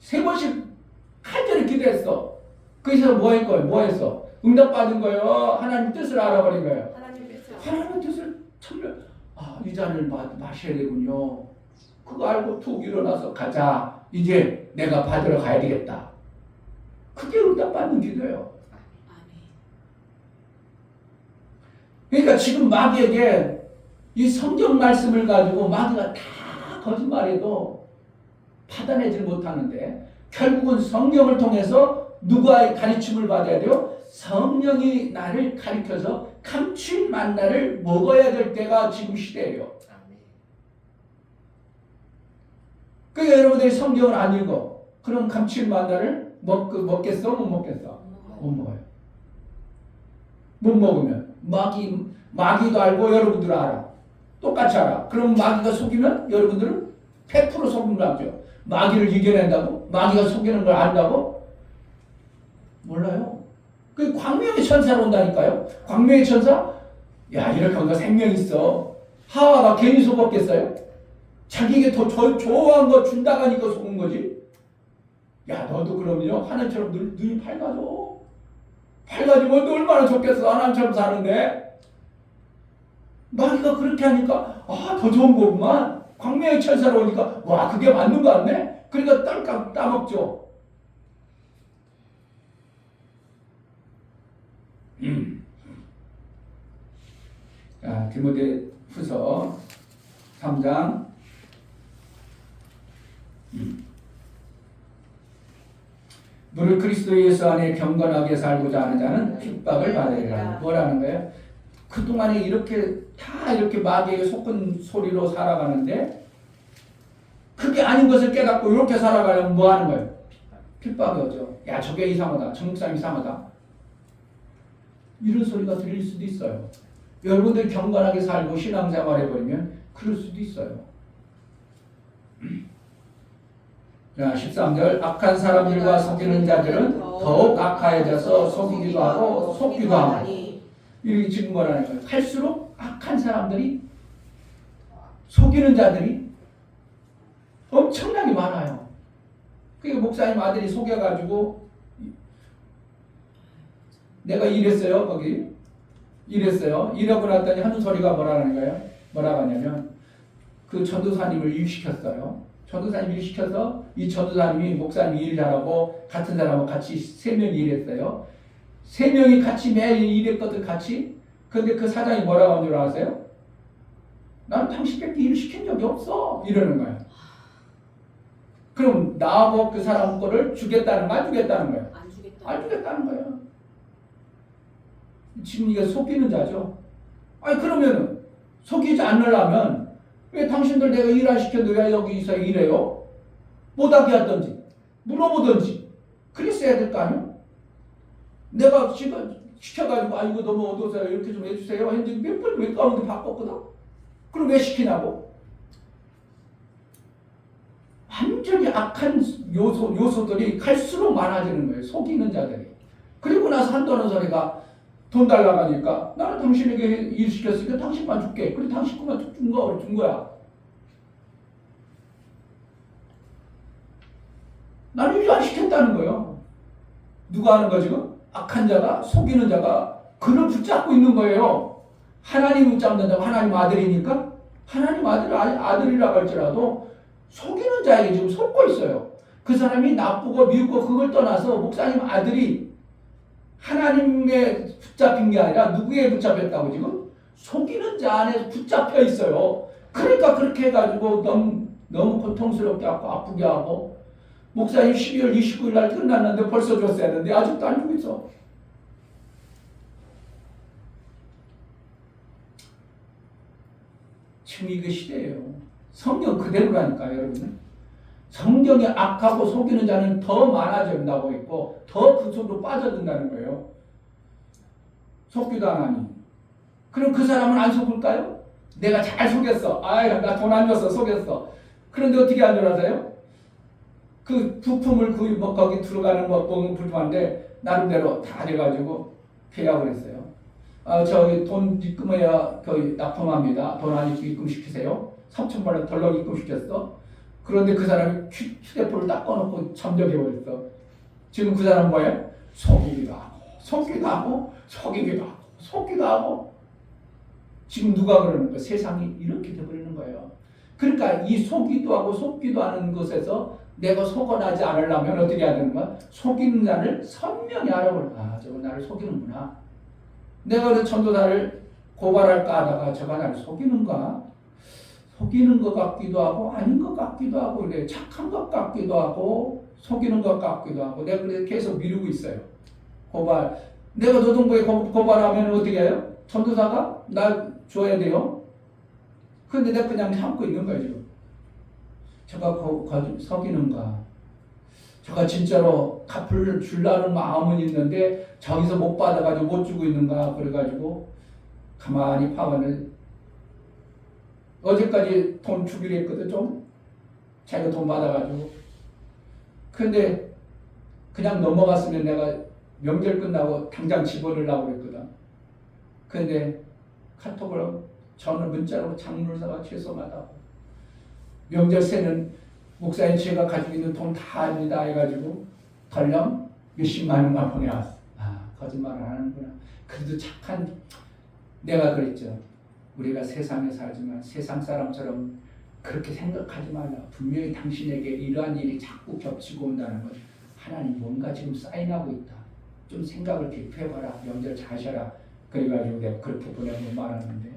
3번씩 간절히 기도했어. 거기서 뭐 할 거예요? 뭐 했어? 응답 받은 거예요? 하나님 뜻을 알아버린 거예요? 하나님 뜻을. 하나님 뜻을 참여. 이 잔을 마셔야 되군요. 그거 알고 툭 일어나서 가자. 이제 내가 받으러 가야 되겠다. 그게 응답받는 기도예요. 그러니까 지금 마귀에게 이 성경 말씀을 가지고 마귀가 다 거짓말해도 받아내질 못하는데 결국은 성경을 통해서 누구의 가르침을 받아야 돼요? 성령이 나를 가르쳐서 감추인 만나를 먹어야 될 때가 지금 시대예요. 그러니까 여러분들이 성경을 안 읽어. 그럼 감추인 만나를 먹겠어? 못 먹겠어? 못 먹어요. 못 먹으면 마귀도 알고 여러분들 알아. 똑같이 알아. 그럼 마귀가 속이면 여러분들은 100% 속는다죠. 마귀를 이겨낸다고? 마귀가 속이는 걸 안다고? 몰라요. 그 광명의 천사로 온다니까요. 광명의 천사? 야, 이렇게 뭔가 생명 있어. 하와가 괜히 속았겠어요? 자기에게 더 좋아한 거 준다고 하니까 속은 거지. 야, 너도 그럼요. 하나님처럼 눈이 밝아져. 밝아지면 너 얼마나 좋겠어. 하나님처럼 사는데. 마귀가 그렇게 하니까 더 좋은 거구만. 광명의 천사로 오니까 와, 그게 맞는 거 같네. 그러니까 딸깍 따먹죠. 자, 디모데후서 3장 너를 그리스도 예수 안에 경건하게 살고자 하는 자는 핍박을 받으리라. 뭐라는 거예요? 그동안에 이렇게 마귀에게 속은 소리로 살아가는데 그게 아닌 것을 깨닫고 이렇게 살아가려면 뭐 하는 거예요? 핍박이 오죠. 야, 저게 이상하다. 저 목사님 이상하다. 이런 소리가 들릴 수도 있어요. 여러분들 경건하게 살고 신앙생활 해버리면 그럴 수도 있어요. 자, 13절 악한 사람들과 속이는 자들은 더욱 악하여져서 속이기도 하고 속기도 하고. 이렇게 지금 뭐라는 거예요? 갈수록 악한 사람들이 속이는 자들이 엄청나게 많아요. 그게 목사님 아들이 속여가지고 내가 이랬어요. 거기 이랬어요. 이러고 났더니 하는 소리가 뭐라는 거예요? 뭐라고 하냐면 그 전도사님을 일시켰어요. 전도사님 일시켜서 이 전도사님이 목사님 일 잘하고 같은 사람하고 같이 3명이 일했어요. 3명이 같이 매일 일했거든 같이. 근데 그 사장이 뭐라고 하는 줄 아세요? 나는 당신께 일 시킨 적이 없어. 이러는 거예요. 그럼 나하고 그 사람 거를 주겠다는 거, 안 주겠다는 거예요? 안 주겠다는 거예요. 지금 이게 속이는 자죠. 아니 그러면은 속이지 않으려면 왜 당신들 내가 일 안 시켰는데 왜 여기서 일해요? 못하게 하든지 물어보든지 그랬어야 될 거 아니에요? 내가 지금 시켜가지고 이거 너무 어두워서 이렇게 좀 해주세요 했는데 몇 번 몇 가운데 바꿨거든? 그럼 왜 시키냐고? 완전히 악한 요소들이 갈수록 많아지는 거예요. 속이는 자들이. 그리고 나서 한다는 소리가 돈 달라고 하니까 나는 당신에게 일 시켰으니까 당신만 줄게. 그래 당신 것만 준 거야. 나는 일 안 시켰다는 거예요. 누가 하는 거 지금? 악한 자가, 속이는 자가 그를 붙잡고 있는 거예요. 하나님 붙잡는다고 하나님 아들이니까 하나님 아들이라고 할지라도 속이는 자에게 지금 속고 있어요. 그 사람이 나쁘고 미웠고 그걸 떠나서 목사님 아들이 하나님에 붙잡힌 게 아니라 누구에 붙잡혔다고 지금? 속이는 자 안에 붙잡혀 있어요. 그러니까 그렇게 해가지고 너무 고통스럽게 하고 아프게 하고 목사님 12월 29일 날 끝났는데 벌써 줬어야 되는데 아직도 안 주고 있어. 지금 이게 시대예요. 성경 그대로라니까요, 여러분. 성경에 악하고 속이는 자는 더 많아진다고 했고 더 그 속으로 빠져든다는 거예요. 속기도 안 하니. 그럼 그 사람은 안 속을까요? 내가 잘 속였어. 나 돈 안 줬어. 속였어. 그런데 어떻게 한 줄 아세요? 그 부품을 거기 들어가는 불품한데 나름대로 다 해가지고 계약을 했어요. 저기 돈 입금해야 거의 납품합니다. 돈 안 입금시키세요. 3,000만 원 덜렁 입금시켰어. 그런데 그 사람이 휴대폰을 딱 꺼놓고 잠적해버렸어. 지금 그 사람 뭐예요? 속이기도 하고 속이기도 하고 속이기도 하고 속기도 하고 지금 누가 그러는 거야? 세상이 이렇게 돼버리는 거예요. 그러니까 이 속기도 하고 속기도 하는 것에서 내가 속어나지 않으려면 어떻게 해야 되는 거야? 속이는 자를 선명히 알아보는 거야. 아, 저거 나를 속이는구나. 내가 그 전도사를 고발할까 하다가 저가 나를 속이는가? 속이는 것 같기도 하고 아닌 것 같기도 하고 그래. 착한 것 같기도 하고 속이는 것 같기도 하고 내가 그래서 계속 미루고 있어요. 고발. 내가 노동부에 고발하면 어떻게 해요? 전도사가 나 줘야 돼요. 근데 내가 그냥 참고 있는 거예요 지금. 저가 속이는가? 저가 진짜로 갚을 주려는 마음은 있는데 저기서 못 받아가지고 못 주고 있는가? 그래가지고 가만히 파고는 어제까지 돈 주기로 했거든 좀. 자기가 돈 받아가지고. 근데 그냥 넘어갔으면 내가 명절 끝나고 당장 집어넣으려고 그랬거든. 근데 카톡으로 저는 문자로 장로사가 죄송하다고. 명절 새는 목사님 제가 가지고 있는 돈 다 합니다 해가지고 덜령 몇십만 원만 보내왔어. 아 거짓말을 하는구나. 그래도 착한 내가 그랬죠. 우리가 세상에 살지만 세상 사람처럼 그렇게 생각하지 말라. 분명히 당신에게 이러한 일이 자꾸 겹치고 온다는 것 하나님 뭔가 지금 사인하고 있다. 좀 생각을 깊이해봐라. 명절 잘 쉬어라. 그래가지고 내가 그렇게 보내고 말하는데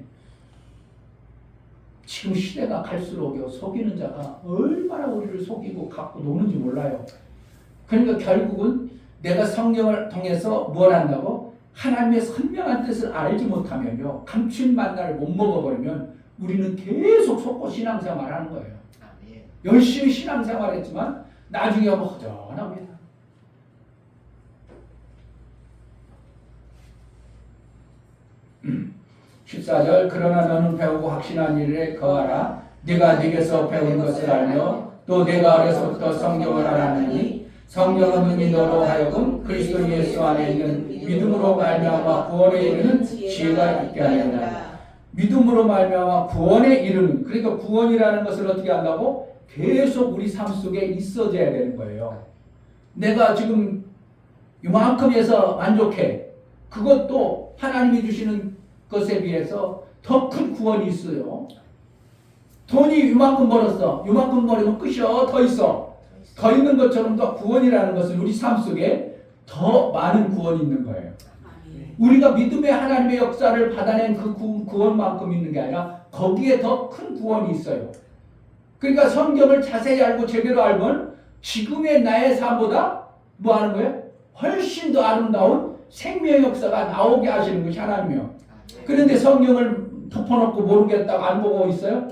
지금 시대가 갈수록요 속이는 자가 얼마나 우리를 속이고 갖고 노는지 몰라요. 그러니까 결국은 내가 성경을 통해서 뭘 한다고? 하나님의 선명한 뜻을 알지 못하면요 감춘 만나를 못 먹어버리면 우리는 계속 속고 신앙생활하는 거예요. 아멘. 열심히 신앙생활했지만 나중에 하면 허전합니다. 14절 그러나 너는 배우고 확신한 일에 거하라. 네가 네게서 배운 것을 알며 또 내가 어려서부터 성경을 알았느니 성경은 능히 너로 하여금 그리스도 예수 안에 있는 믿음으로 말미암아 구원에 이르는 지혜가 있게 하리라. 믿음으로 말미암아 구원에 이르는 그러니까 구원이라는 것을 어떻게 한다고? 계속 우리 삶 속에 있어져야 되는 거예요. 내가 지금 이만큼에서 만족해. 그것도 하나님이 주시는 것에 비해서 더 큰 구원이 있어요. 돈이 이만큼 벌었어. 이만큼 벌으면 끝이요. 더 있어. 더 있는 것처럼 더 구원이라는 것은 우리 삶 속에 더 많은 구원이 있는 거예요. 우리가 믿음의 하나님의 역사를 받아낸 그 구원만큼 있는 게 아니라 거기에 더 큰 구원이 있어요. 그러니까 성경을 자세히 알고 제대로 알면 지금의 나의 삶보다 뭐 하는 거예요? 훨씬 더 아름다운 생명의 역사가 나오게 하시는 것이 하나님이요. 그런데 성경을 덮어놓고 모르겠다고 안 보고 있어요?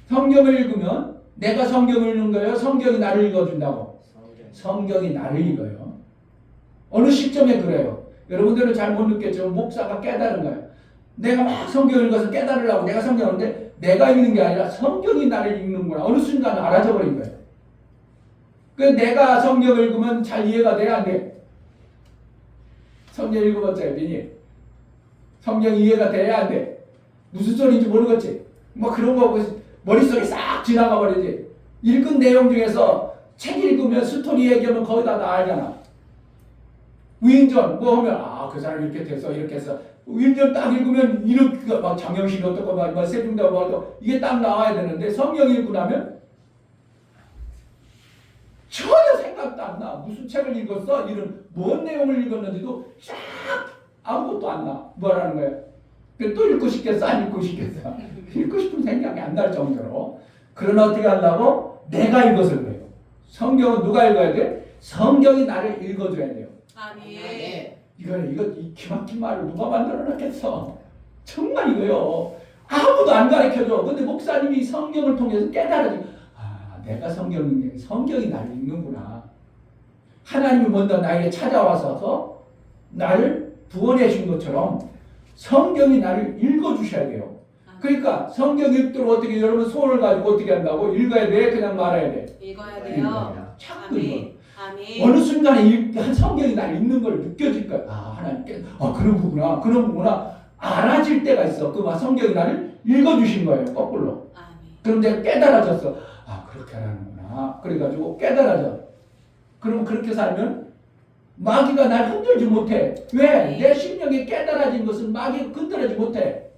성경을 읽으면 내가 성경을 읽는 거예요? 성경이 나를 읽어준다고? 성경이 나를 읽어요. 어느 시점에 그래요? 여러분들은 잘 못 느꼈지만 목사가 깨달은 거예요. 내가 막 성경을 읽어서 깨달으려고 내가 성경을 내가 읽는 게 아니라 성경이 나를 읽는구나. 어느 순간 알아져 버린 거예요. 그 내가 성경을 읽으면 잘 이해가 돼야 안 돼? 성경 읽어봤자 괜히 성경 이해가 돼야 안 돼. 무슨 소리인지 모르겠지. 뭐 그런 거 머릿속에 싹 지나가 버리지. 읽은 내용 중에서 책 읽으면 스토리 얘기하면 거의 다 알잖아. 위인전 뭐 하면 그 사람 이렇게 돼서 이렇게 해서 위인전 딱 읽으면 이렇게 막 장영실이 어떻고 막 세종대왕 뭐 이게 딱 나와야 되는데 성경 읽고 나면 전혀 생각도 안 나. 무슨 책을 읽었어? 이런 뭔 내용을 읽었는지도 쫙 아무것도 안 나. 뭐라는 거예요? 또 읽고 싶겠어? 안 읽고 싶겠어? 읽고 싶은 생각이 안 날 정도로. 그러나 어떻게 한다고? 내가 읽었을 거예요. 성경은 누가 읽어야 돼? 성경이 나를 읽어줘야 돼요. 아멘. 이거 기막힌 말을 누가 만들어 놨겠어? 정말 이거요. 아무도 안 가르쳐줘. 근데 목사님이 성경을 통해서 깨달아지고 내가 성경이 나를 읽는구나. 하나님이 먼저 나에게 찾아와서 나를 구원해 준 것처럼 성경이 나를 읽어주셔야 돼요. 그러니까 성경 읽도록 어떻게 여러분 소원을 가지고 어떻게 한다고? 읽어야 돼? 그냥 말아야 돼? 읽어야 돼요. 자꾸 읽어. 아멘. 어느 순간에 성경이 나를 읽는 걸 느껴질 거야. 하나님께 그런 거구나 알아질 때가 있어. 그 성경이 나를 읽어주신 거예요. 거꾸로. 아멘. 그럼 내가 깨달아졌어. 그렇게 하라는구나. 그래가지고 깨달아져. 그러면 그렇게 살면 마귀가 날 흔들지 못해. 왜? 내 심령이 깨달아진 것은 마귀가 건드리지 못해.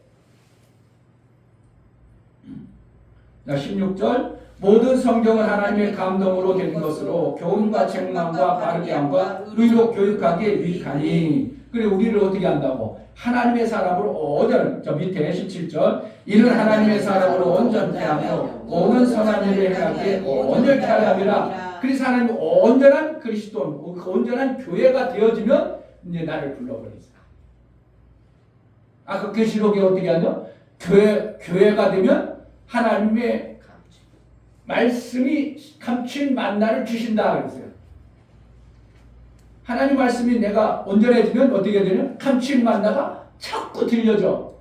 자, 16절 모든 성경은 하나님의 감동으로 된 것으로 교훈과 책망과 바르게 함과 의로 교육하기에 유익하니. 그래 우리를 어떻게 한다고? 하나님의 사람으로 온전, 저 밑에 17절 이는 하나님의 사람으로 온전케 하며 모든 선한 일을 행하기에 온전케 하려. 그래서 하나님 온전한 그리스도, 온전한 교회가 되어지면 이제 나를 불러버리자. 아까 계시록에 어떻게 하죠? 교회가 되면 하나님의 말씀이 감춘 만나를 주신다 그랬어요. 하나님 말씀이 내가 온전해지면 어떻게 되냐? 감춘 만나가 자꾸 들려져.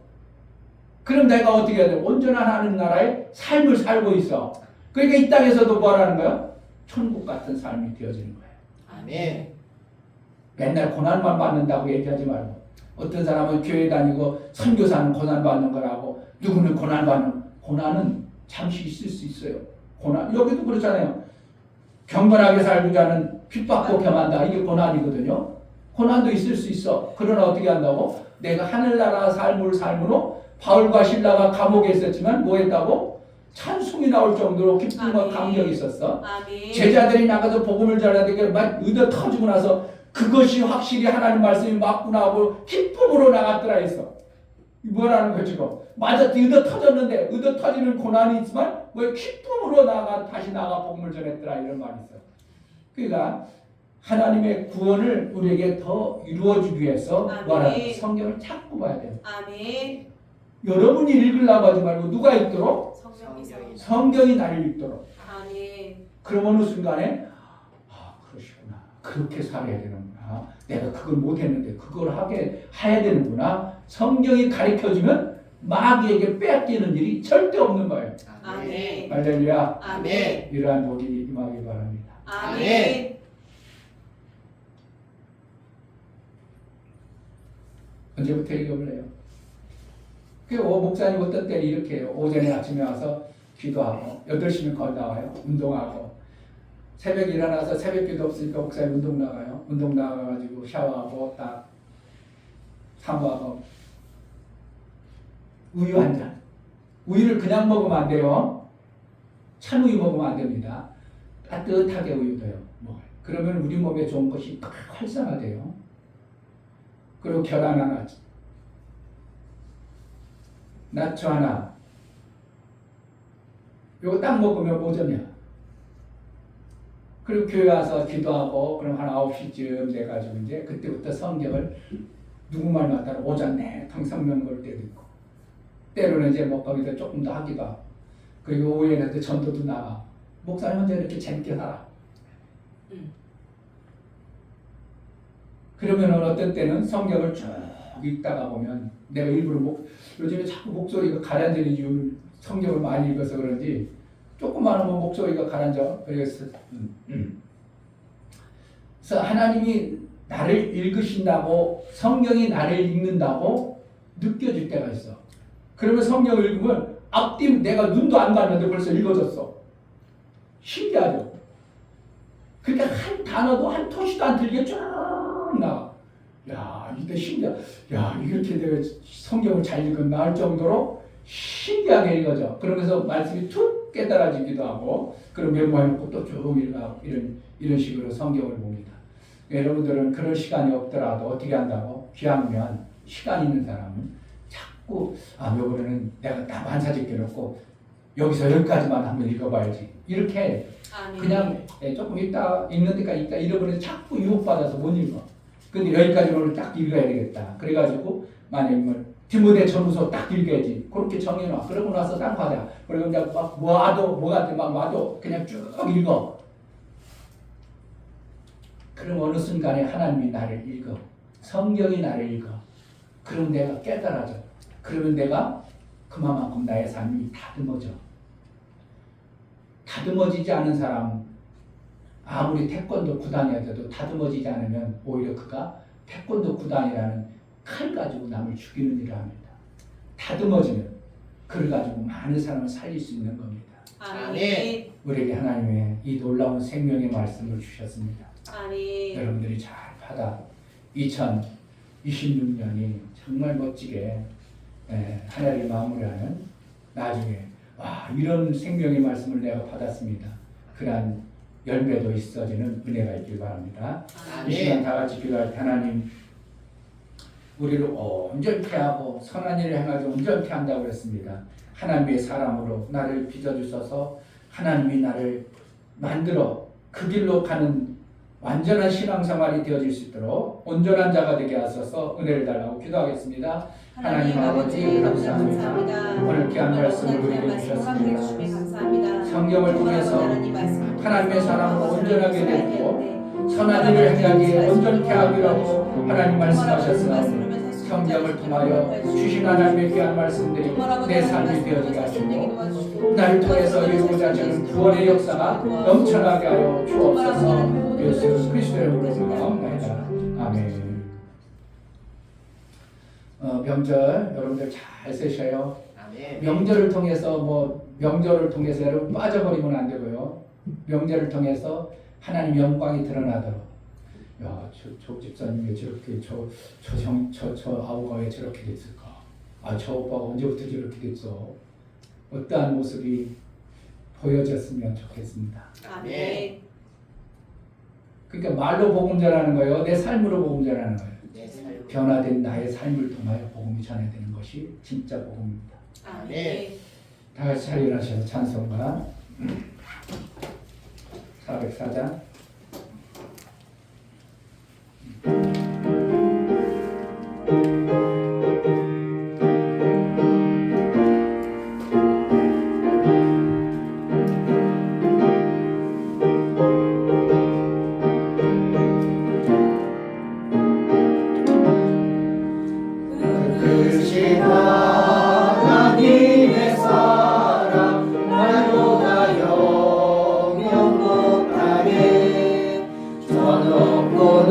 그럼 내가 어떻게 해야 돼? 온전한 하나님 나라의 삶을 살고 있어. 그러니까 이 땅에서도 뭐라는 거야? 천국 같은 삶이 되어지는 거예요. 아멘. 맨날 고난만 받는다고 얘기하지 말고, 어떤 사람은 교회 다니고 선교사는 고난 받는 거라고, 누구는 고난은 잠시 있을 수 있어요. 고난, 여기도 그렇잖아요. 경건하게 살고자는 핍박도 겸한다. 이게 고난이거든요. 고난도 있을 수 있어. 그러나 어떻게 한다고? 내가 하늘나라 삶을 삶으로 바울과 신라가 감옥에 있었지만 뭐 했다고? 찬송이 나올 정도로 기쁨과 감격이 있었어. 아멘. 제자들이 나가서 복음을 전하되게 막 의도 터지고 나서 그것이 확실히 하나님 말씀이 맞구나 하고 기쁨으로 나갔더라 했어. 뭐라는 거지? 맞아, 의도 터졌는데 의도 터지는 고난이 있지만 왜 기쁨으로 다시 나가 복음을 전했더라 이런 말이 있어. 그러니까 하나님의 구원을 우리에게 더 이루어주기 위해서 뭐라는 성경을 자꾸 봐야 돼요. 아멘. 여러분이 읽으려고 하지 말고 누가 읽도록? 성경이. 성경이 나를 읽도록. 아멘. 그럼 어느 순간에 그러시구나. 그렇게 살아야 되는구나. 내가 그걸 못했는데 그걸 해야 되는구나. 성경이 가르쳐주면 마귀에게 빼앗기는 일이 절대 없는 거예요. 아멘. 할렐루야. 아멘. 이러한 복이 임하기 바랍니다. 아멘. 언제부터 읽어볼래요? 목사님 어떤 때는 이렇게 해요. 오전에 아침에 와서 기도하고 8시면 거의 나와요. 운동하고 새벽에 일어나서 새벽 기도 없으니까 목사님 운동 나가요. 운동 나가가지고 샤워하고 딱 사모하고 우유 한 잔. 우유를 그냥 먹으면 안 돼요. 찬 우유 먹으면 안 됩니다. 따뜻하게 우유도요. 먹어요. 그러면 우리 몸에 좋은 것이 활성화돼요. 그리고 계란 하나, 나초 하나. 요거 딱 먹으면 오전이야. 그리고 교회 와서 기도하고 그럼 한 9시쯤 돼가지고 이제 그때부터 성경을 누구말 맞다가 오전 내통 성경 볼 때도 있고 때로는 이제 뭐 거기다 조금 더 하기도 하고 그리고 오후에는 또 전도도 나가. 목사님 혼자 이렇게 재밌게 살아. 그러면 어떤 때는 성경을 쭉 읽다가 보면 내가 일부러 요즘에 자꾸 목소리가 가라앉는 이유는 성경을 많이 읽어서 그런지 조금만 하면 목소리가 가라앉아. 그래서 하나님이 나를 읽으신다고 성경이 나를 읽는다고 느껴질 때가 있어. 그러면 성경을 읽으면 앞뒤 내가 눈도 안 봤는데 벌써 읽어졌어. 신기하죠? 그러니까 한 단어도 한 토시도 안 틀리게 쭉 나와. 야, 이때 신기하다. 야, 이렇게 내가 성경을 잘 읽었나 할 정도로 신기하게 읽어져. 그러면서 말씀이 툭 깨달아지기도 하고, 그럼 메모해놓고 또 쭉 읽어. 이런 식으로 성경을 봅니다. 여러분들은 그런 시간이 없더라도 어떻게 한다고? 귀하면 시간 있는 사람은 자꾸 요번에는 내가 딱 한사짓게 놓고 여기서 여기까지만 한번 읽어봐야지. 이렇게 그냥 조금 읽는 데까지 읽다 잃어버려서 자꾸 유혹받아서 못 읽어. 근데 여기까지 오늘 딱 읽어야 되겠다. 그래가지고 만약에 디모데 전후서 딱 읽어야지. 그렇게 정해놔. 그러고 나서 딴 거 하자. 그리고 이제 막 막 와도 그냥 쭉 읽어. 그럼 어느 순간에 하나님이 나를 읽어. 성경이 나를 읽어. 그럼 내가 깨달아져. 그러면 내가 그만큼 나의 삶이 다듬어져. 다듬어지지 않은 사람은 아무리 태권도 구단이어도 다듬어지지 않으면 오히려 그가 태권도 구단이라는 칼 가지고 남을 죽이는 일을 합니다. 다듬어지면 그를 가지고 많은 사람을 살릴 수 있는 겁니다. 아멘. 우리에게 하나님의 이 놀라운 생명의 말씀을 주셨습니다. 아멘. 여러분들이 잘 받아 2026년이 정말 멋지게 한 해를 마무리하는 나중에 와 이런 생명의 말씀을 내가 받았습니다. 그러한 열매도 있어지는 은혜가 있길 바랍니다. 이 시간 다 같이 기도할 때 하나님 우리를 온전케 하고 선한 일을 행하게 온전케 한다고 그랬습니다. 하나님의 사람으로 나를 빚어주셔서 하나님이 나를 만들어 그 길로 가는 완전한 신앙생활이 되어질 수 있도록 온전한 자가 되게 하셔서 은혜를 달라고 기도하겠습니다. 하나님 아버지 감사합니다. 오늘 귀한 말씀을 우리에게 주셨습니다. 성경을 통해서 하나님의 사람으로 온전하게 되고 선한 일을 행하기에 온전케 하기라고 하나님 말씀하셨으나 성경을 통하여 주신 하나님의 귀한 말씀들이 내 삶이 되어지게 하시고 나를 통해서 이루고자 하시는 구원의 역사가 넘쳐나게 하여 주옵소서. 예수 그리스도의 이름으로 기도합니다. 아멘. 명절 여러분들 잘 쓰셔요. 명절을 통해서 명절을 통해서 여러분 빠져버리면 안 되고요. 명절을 통해서 하나님 영광이 드러나도록. 야, 저 집사님 왜 저렇게 저 아우가 왜 저렇게 됐을까? 저 오빠가 언제부터 저렇게 됐어? 어떠한 모습이 보여졌으면 좋겠습니다. 아멘. 그러니까 말로 복음 전하는 거예요. 내 삶으로 복음 전하는 거예요. 변화된 나의 삶을 통하여 복음이 전해지는 것이 진짜 복음입니다. 아멘. 다 같이 차리라셔서 찬송가 404장 하나님의 사랑 날보다 영영 못하네 저 높고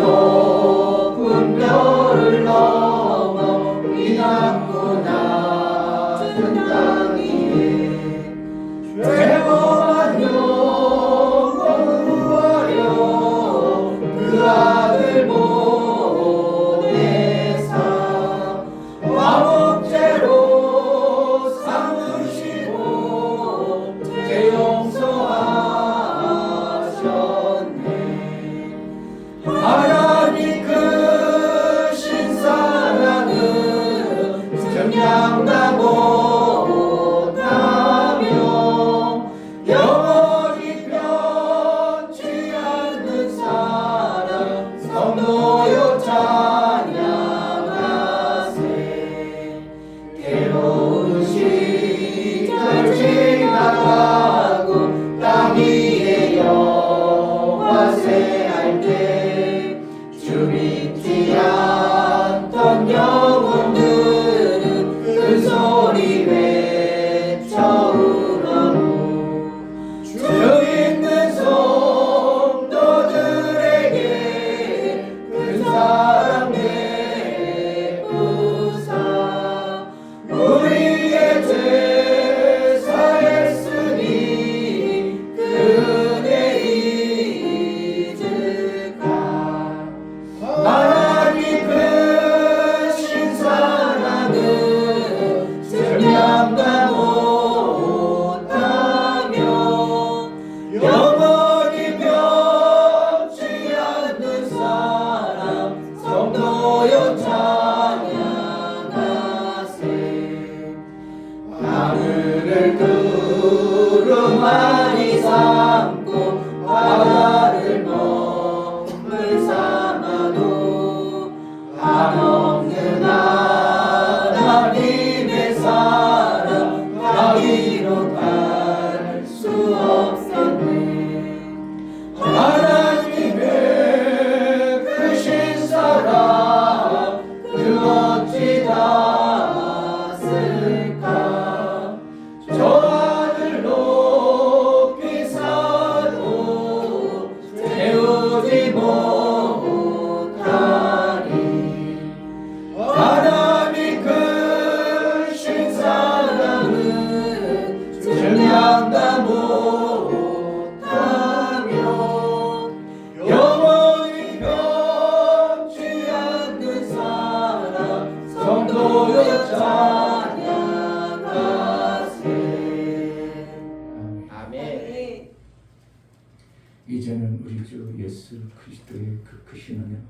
예수 그리스도의 그 크신 은혜와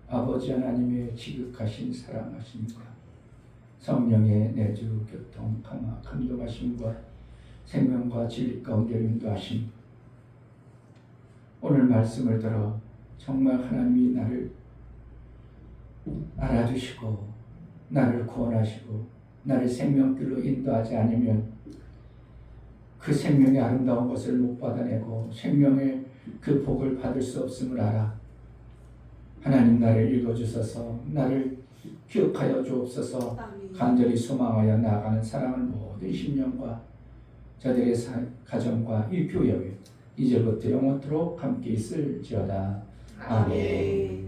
아버지 하나님의 지극하신 사랑하심과 성령의 내주 교통 강화 감동하심과 생명과 진리 가운데 인도하심. 오늘 말씀을 들어 정말 하나님이 나를 알아주시고 나를 구원하시고 나를 생명길로 인도하지 않으면 그 생명의 아름다운 것을 못 받아내고 생명의 그 복을 받을 수 없음을 알아. 하나님 나를 읽어주셔서 나를 기억하여 주옵소서. 간절히 소망하여 나아가는 사랑하는 모든 심령과 저들의 가정과 이 교회 이제부터 영원토록 함께 있을지어다. 아멘.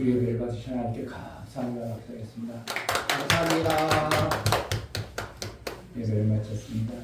우리 예배를 받으신 하나님께 감사합니다. 감사하겠습니다. 감사합니다. 예배를 마쳤습니다.